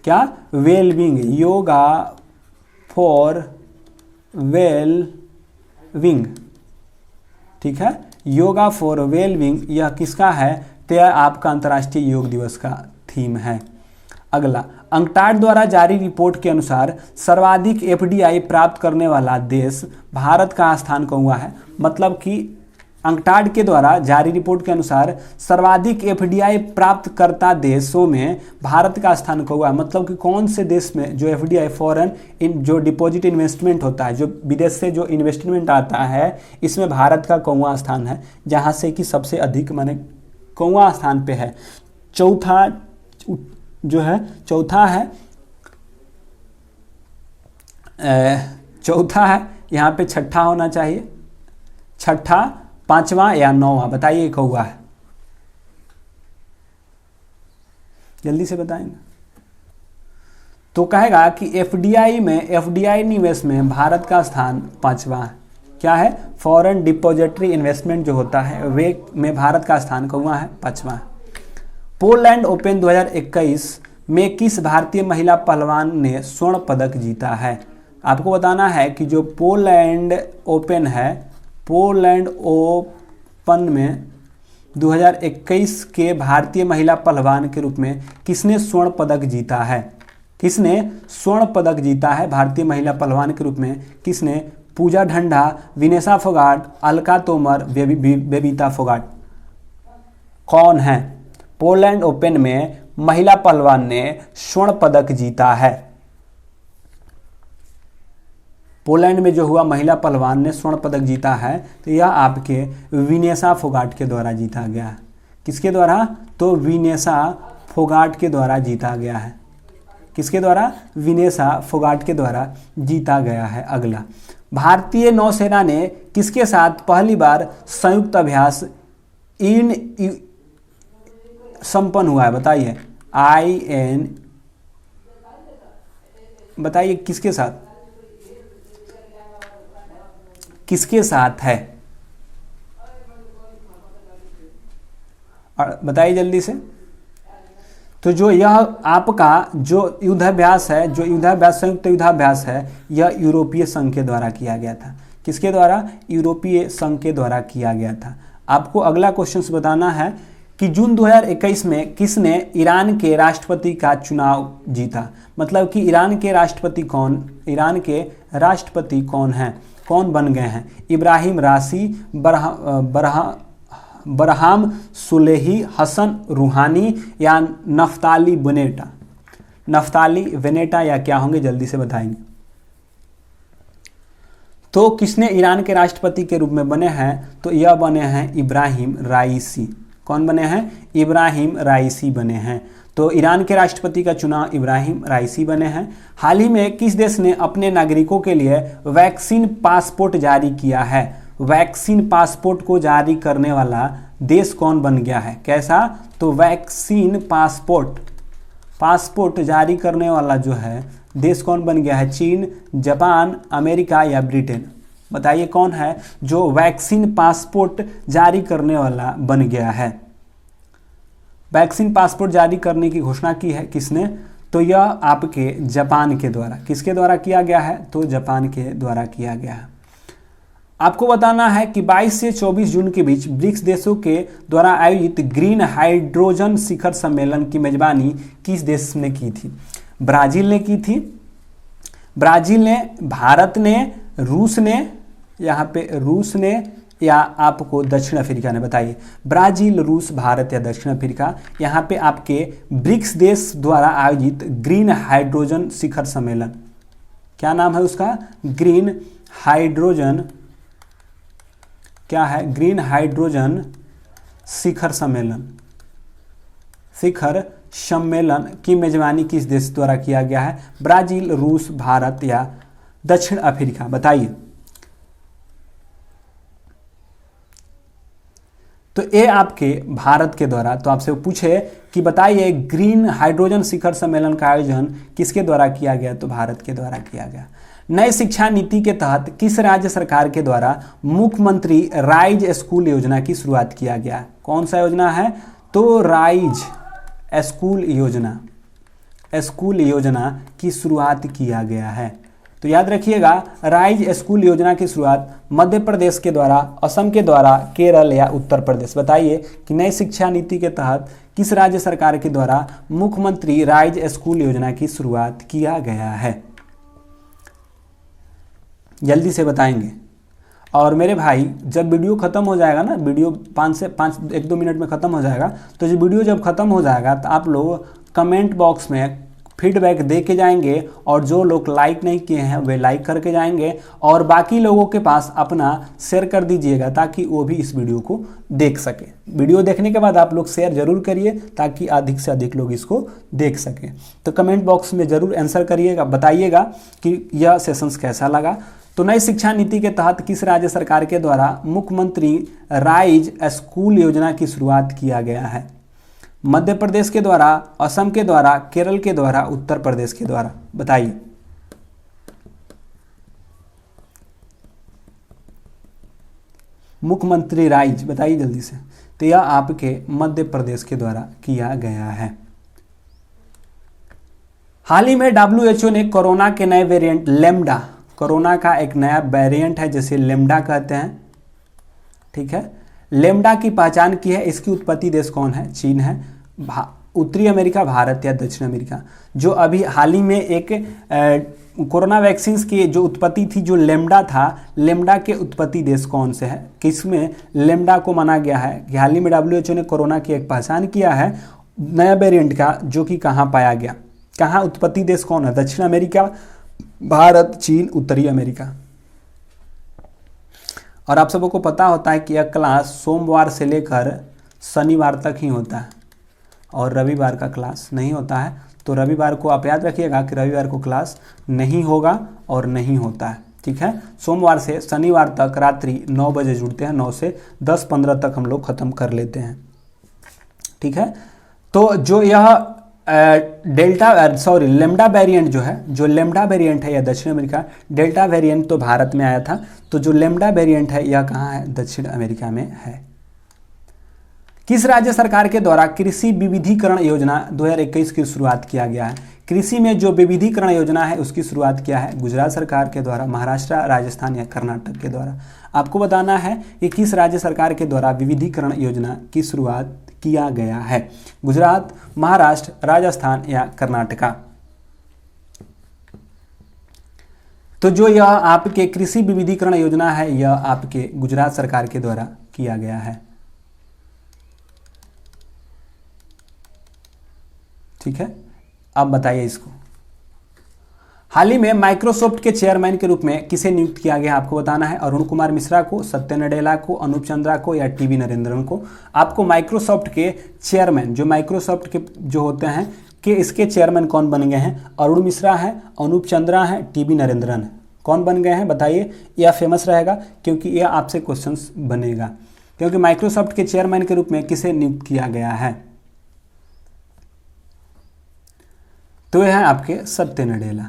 क्या? वेलबींग, योगा फॉर वेलबींग, ठीक है, योगा फॉर वेलबींग यह किसका है? तो यह आपका अंतर्राष्ट्रीय योग दिवस का थीम है। अगला, अंकटाड द्वारा जारी रिपोर्ट के अनुसार सर्वाधिक एफडीआई प्राप्त करने वाला देश भारत का स्थान कौन है? मतलब कि अंकटाड के द्वारा जारी रिपोर्ट के अनुसार सर्वाधिक एफडीआई प्राप्त करता देशों में भारत का स्थान कौन है? मतलब कि कौन से देश में जो एफडीआई फॉरेन जो डिपॉजिट इन्वेस्टमेंट होता है, जो विदेश से जो इन्वेस्टमेंट आता है, इसमें भारत का कौन स्थान है जहाँ से कि सबसे अधिक माने कौन स्थान पे है? चौथा जो है, चौथा है, यहाँ पे छठा होना चाहिए, छठा, पांचवा या नौवा, बताइए कौवा है? जल्दी से बताएंगे। तो कहेगा कि एफडीआई निवेश में भारत का स्थान 5वां है। क्या है? फॉरेन डिपॉजिटरी इन्वेस्टमेंट जो होता है वे में भारत का स्थान कौन है? 5वां है। पोलैंड ओपन 2021 में किस भारतीय महिला पहलवान ने स्वर्ण पदक जीता है? आपको बताना है कि जो पोलैंड ओपन है, पोलैंड ओपन में 2021 के भारतीय महिला पहलवान के रूप में किसने स्वर्ण पदक जीता है? किसने स्वर्ण पदक जीता है भारतीय महिला पहलवान के रूप में? किसने? पूजा ढंढा, विनेशा फोगाट, अलका तोमर, बेबिता फोगाट। कौन है? पोलैंड ओपन में महिला पहलवान ने स्वर्ण पदक जीता है। पोलैंड में जो हुआ महिला पहलवान ने स्वर्ण पदक जीता है, तो यह आपके विनेशा फोगाट के द्वारा जीता गया है। किसके द्वारा? तो विनेशा फोगाट के द्वारा जीता गया है। किसके द्वारा? विनेशा फोगाट के द्वारा जीता गया है। अगला, भारतीय नौसेना ने किसके साथ पहली बार संयुक्त अभ्यास संपन्न हुआ है? बताइए। बताइए किसके साथ? किसके साथ है? और बताइए जल्दी से। तो जो यह आपका जो युद्धाभ्यास है, जो युद्धाभ्यास संयुक्त युद्धाभ्यास है, यह यूरोपीय संघ के द्वारा किया गया था। किसके द्वारा? यूरोपीय संघ के द्वारा किया गया था। आपको अगला क्वेश्चन बताना है कि जून 2021 में किसने ईरान के राष्ट्रपति का चुनाव जीता? मतलब कि ईरान के राष्ट्रपति कौन हैं, कौन बन गए हैं? इब्राहिम रासी, बरहाम सुलेही, हसन रूहानी या नफ्ताली बेनेटा? नफ्ताली बेनेटा या क्या होंगे? जल्दी से बताएंगे। तो किसने ईरान के राष्ट्रपति के रूप में बने हैं? तो यह बने हैं इब्राहिम राइसी। कौन बने हैं? इब्राहिम राइसी बने हैं। तो ईरान के राष्ट्रपति का चुनाव इब्राहिम राइसी बने हैं। हाल ही में किस देश ने अपने नागरिकों के लिए वैक्सीन पासपोर्ट जारी किया है? वैक्सीन पासपोर्ट को जारी करने वाला देश कौन बन गया है? कैसा? तो वैक्सीन पासपोर्ट जारी करने वाला जो है देश कौन बन गया है? चीन, जापान, अमेरिका या ब्रिटेन? बताइए कौन है जो वैक्सीन पासपोर्ट जारी करने वाला बन गया है? वैक्सीन पासपोर्ट जारी करने की घोषणा की है किसने? तो यह आपके जापान के द्वारा। किसके द्वारा किया गया है? तो जापान के द्वारा किया गया है। आपको बताना है कि 22 से 24 जून के बीच ब्रिक्स देशों के द्वारा आयोजित ग्रीन हाइड्रोजन शिखर सम्मेलन की मेजबानी किस देश ने की थी? ब्राजील ने की थी। ब्राजील ने, भारत ने, रूस ने, यहाँ पे रूस ने या आपको दक्षिण अफ्रीका ने? बताइए। ब्राजील, रूस, भारत या दक्षिण अफ्रीका? यहाँ पे आपके ब्रिक्स देश द्वारा आयोजित ग्रीन हाइड्रोजन शिखर सम्मेलन, क्या नाम है उसका? ग्रीन हाइड्रोजन, क्या है? ग्रीन हाइड्रोजन शिखर सम्मेलन की मेजबानी किस देश द्वारा किया गया है? ब्राजील, रूस, भारत या दक्षिण अफ्रीका? बताइए। तो ये आपके भारत के द्वारा। तो आपसे पूछे कि बताइए ग्रीन हाइड्रोजन शिखर सम्मेलन का आयोजन किसके द्वारा किया गया? तो भारत के द्वारा किया गया। नई शिक्षा नीति के तहत किस राज्य सरकार के द्वारा मुख्यमंत्री राइज स्कूल योजना की शुरुआत किया गया? कौन सा योजना है? तो राइज स्कूल योजना की शुरुआत किया गया है। तो याद रखिएगा, राइज स्कूल योजना की शुरुआत मध्य प्रदेश के द्वारा, असम के द्वारा, केरल या उत्तर प्रदेश? बताइए कि नई शिक्षा नीति के तहत किस राज्य सरकार के द्वारा मुख्यमंत्री राइज स्कूल योजना की शुरुआत किया गया है? जल्दी से बताएंगे। और मेरे भाई, जब वीडियो ख़त्म हो जाएगा ना, वीडियो 1-2 मिनट में ख़त्म हो जाएगा, तो जो वीडियो जब ख़त्म हो जाएगा तो आप लोग कमेंट बॉक्स में फीडबैक दे के जाएंगे, और जो लोग लाइक नहीं किए हैं वे लाइक करके जाएंगे, और बाकी लोगों के पास अपना शेयर कर दीजिएगा ताकि वो भी इस वीडियो को देख सके। वीडियो देखने के बाद आप लोग शेयर जरूर करिए ताकि अधिक से अधिक लोग इसको देख सकें। तो कमेंट बॉक्स में ज़रूर आंसर करिएगा, बताइएगा कि यह सेशंस कैसा लगा। तो नई शिक्षा नीति के तहत किस राज्य सरकार के द्वारा मुख्यमंत्री राइज स्कूल योजना की शुरुआत किया गया है? मध्य प्रदेश के द्वारा, असम के द्वारा, केरल के द्वारा, उत्तर प्रदेश के द्वारा? बताइए। मुख्यमंत्री राइज, बताइए जल्दी से। तो यह आपके मध्य प्रदेश के द्वारा किया गया है। हाल ही में WHO ने कोरोना के नए वेरिएंट लेम्डा, कोरोना का एक नया वेरिएंट है जिसे लेम्डा कहते हैं, ठीक है, लेम्डा की पहचान की है। इसकी उत्पत्ति देश कौन है? चीन है। उत्तरी अमेरिका, भारत या दक्षिण अमेरिका? जो अभी हाल ही में एक कोरोना वैक्सीन की जो उत्पत्ति थी, जो लेम्डा था, लेम्डा के उत्पत्ति देश कौन से है? किसमें लेम्डा को माना गया है कि हाल ही में WHO ने कोरोना की एक पहचान किया है नया वेरिएंट का, जो कि कहाँ पाया गया? कहाँ उत्पत्ति देश कौन है? दक्षिण अमेरिका, भारत, चीन, उत्तरी अमेरिका। और आप सबको पता होता है कि यह क्लास सोमवार से लेकर शनिवार तक ही होता है और रविवार का क्लास नहीं होता है। तो रविवार को आप याद रखिएगा कि रविवार को क्लास नहीं होगा और नहीं होता है, ठीक है। सोमवार से शनिवार तक रात्रि 9 बजे जुड़ते हैं, 9 से 10:15 तक हम लोग ख़त्म कर लेते हैं, ठीक है। तो जो यह लेम्डा वेरिएंट जो है, जो लेम्डा वेरिएंट है यह दक्षिण अमेरिका, डेल्टा वेरिएंट तो भारत में आया था, तो जो लेम्डा वेरिएंट है यह कहाँ है, दक्षिण अमेरिका में है। किस राज्य सरकार के द्वारा कृषि विविधीकरण योजना 2021 की शुरुआत किया गया है? कृषि में जो विविधीकरण योजना है उसकी शुरुआत किया है गुजरात सरकार के द्वारा, महाराष्ट्र, राजस्थान या कर्नाटक के द्वारा। आपको बताना है कि किस राज्य सरकार के द्वारा विविधीकरण योजना की शुरुआत किया गया है, गुजरात, महाराष्ट्र, राजस्थान या कर्नाटका। तो जो यह आपके कृषि विविधीकरण योजना है यह आपके गुजरात सरकार के द्वारा किया गया है, ठीक है। अब बताइए इसको। हाल ही में माइक्रोसॉफ्ट के चेयरमैन के रूप में किसे नियुक्त किया गया आपको बताना है, अरुण कुमार मिश्रा को, सत्य नडेला को, अनूप चंद्रा को या टीवी नरेंद्रन को। आपको माइक्रोसॉफ्ट के चेयरमैन, जो माइक्रोसॉफ्ट के जो होते हैं कि इसके चेयरमैन कौन बन गए हैं, अरुण मिश्रा है, अनूप चंद्रा है, टीवी नरेंद्रन है, कौन बन गए हैं बताइए। यह फेमस रहेगा क्योंकि यह आपसे क्वेश्चन बनेगा, क्योंकि माइक्रोसॉफ्ट के चेयरमैन के रूप में किसे नियुक्त किया गया है, तो यह है आपके सत्य नडेला।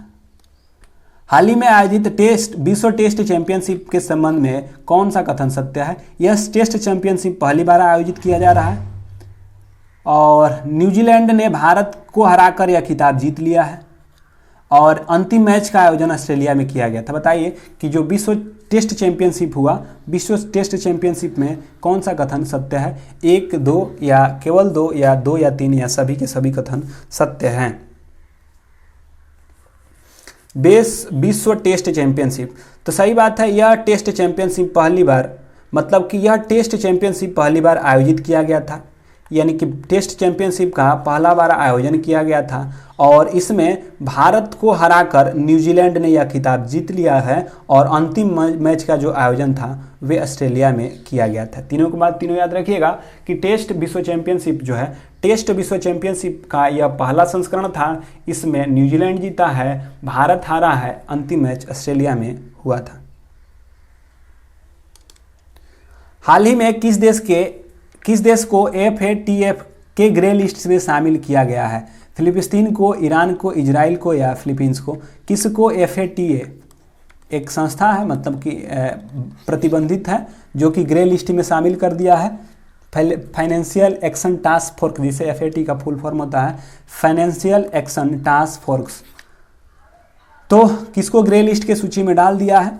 हाल ही में आयोजित विश्व टेस्ट चैंपियनशिप के संबंध में कौन सा कथन सत्य है? यह टेस्ट चैंपियनशिप पहली बार आयोजित किया जा रहा है और न्यूजीलैंड ने भारत को हराकर यह खिताब जीत लिया है और अंतिम मैच का आयोजन ऑस्ट्रेलिया में किया गया था। बताइए कि जो विश्व टेस्ट चैंपियनशिप हुआ, विश्व टेस्ट चैंपियनशिप में कौन सा कथन सत्य है? 1, 2 या केवल 2 या 2 या 3 या सभी के सभी कथन सत्य हैं। विश्व टेस्ट चैंपियनशिप, तो सही बात है, यह टेस्ट चैंपियनशिप पहली बार, मतलब कि यह टेस्ट चैंपियनशिप पहली बार आयोजित किया गया था, यानी कि टेस्ट चैंपियनशिप का पहला बार आयोजन किया गया था और इसमें भारत को हराकर न्यूजीलैंड ने यह खिताब जीत लिया है और अंतिम मैच का जो आयोजन था वे ऑस्ट्रेलिया में किया गया था। तीनों के बाद तीनों याद रखिएगा कि टेस्ट विश्व चैंपियनशिप जो है, टेस्ट विश्व चैंपियनशिप का यह पहला संस्करण था, इसमें न्यूजीलैंड जीता है, भारत हारा है, अंतिम मैच ऑस्ट्रेलिया में हुआ था। हाल ही में किस देश को FATF के ग्रे लिस्ट में शामिल किया गया है? फिलिस्तीन को, ईरान को, इजराइल को या फिलीपींस को? किसको FATA एक संस्था है, मतलब कि प्रतिबंधित है, जो कि ग्रे लिस्ट में शामिल कर दिया है, फाइनेंशियल एक्शन टास्क फोर्स, जिसे FAT का फुल फॉर्म होता है फाइनेंशियल एक्शन टास्क फोर्स। तो किसको ग्रे लिस्ट के सूची में डाल दिया है?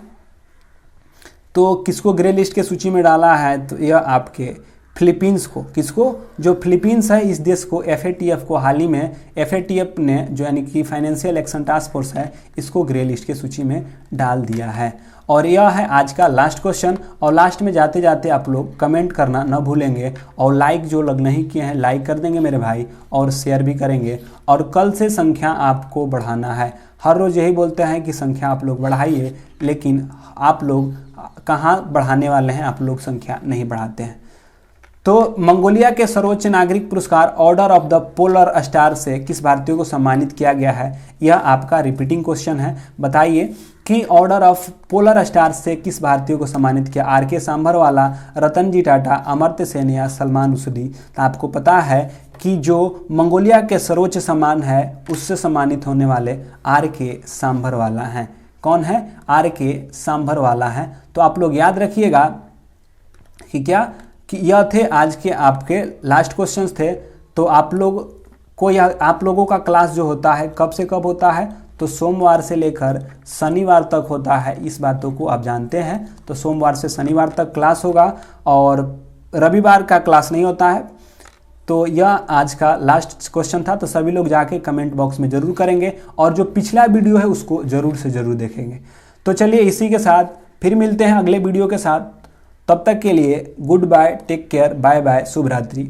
तो किसको ग्रे लिस्ट के सूची में डाला है? तो यह आपके फिलीपींस को। किसको? जो फिलीपींस है इस देश को, FATF को हाल ही में FATF ने, जो यानी कि फाइनेंशियल एक्शन टास्क फोर्स है, इसको ग्रे लिस्ट के सूची में डाल दिया है। और यह है आज का लास्ट क्वेश्चन। और लास्ट में जाते जाते आप लोग कमेंट करना न भूलेंगे और लाइक जो लोग नहीं किए हैं लाइक कर देंगे मेरे भाई, और शेयर भी करेंगे। और कल से संख्या आपको बढ़ाना है। हर रोज़ यही बोलते हैं कि संख्या आप लोग बढ़ाइए, लेकिन आप लोग कहाँ बढ़ाने वाले हैं, आप लोग संख्या नहीं बढ़ाते हैं। तो मंगोलिया के सर्वोच्च नागरिक पुरस्कार order of the polar star से किस भारतीय को सम्मानित किया गया है? यह आपका रिपीटिंग क्वेश्चन है। बताइए कि ऑर्डर ऑफ पोलर स्टार से किस भारतीय को सम्मानित किया? RK सांभरवाला, रतन जी टाटा, अमर्त्य सेन या सलमान रुश्दी? तो आपको पता है कि जो मंगोलिया के सर्वोच्च सम्मान है उससे सम्मानित होने वाले RK सांभरवाला हैं। कौन है? RK सांभरवाला हैं। तो आप लोग याद रखिएगा कि क्या कि यह थे आज के आपके लास्ट क्वेश्चंस थे। तो आप लोगों का क्लास जो होता है कब से कब होता है? तो सोमवार से लेकर शनिवार तक होता है। इस बातों को आप जानते हैं। तो सोमवार से शनिवार तक क्लास होगा और रविवार का क्लास नहीं होता है। तो यह आज का लास्ट क्वेश्चन था। तो सभी लोग जाके कमेंट बॉक्स में ज़रूर करेंगे और जो पिछला वीडियो है उसको ज़रूर से ज़रूर देखेंगे। तो चलिए इसी के साथ फिर मिलते हैं अगले वीडियो के साथ। तब तक के लिए goodbye, take care, bye bye, शुभ रात्रि।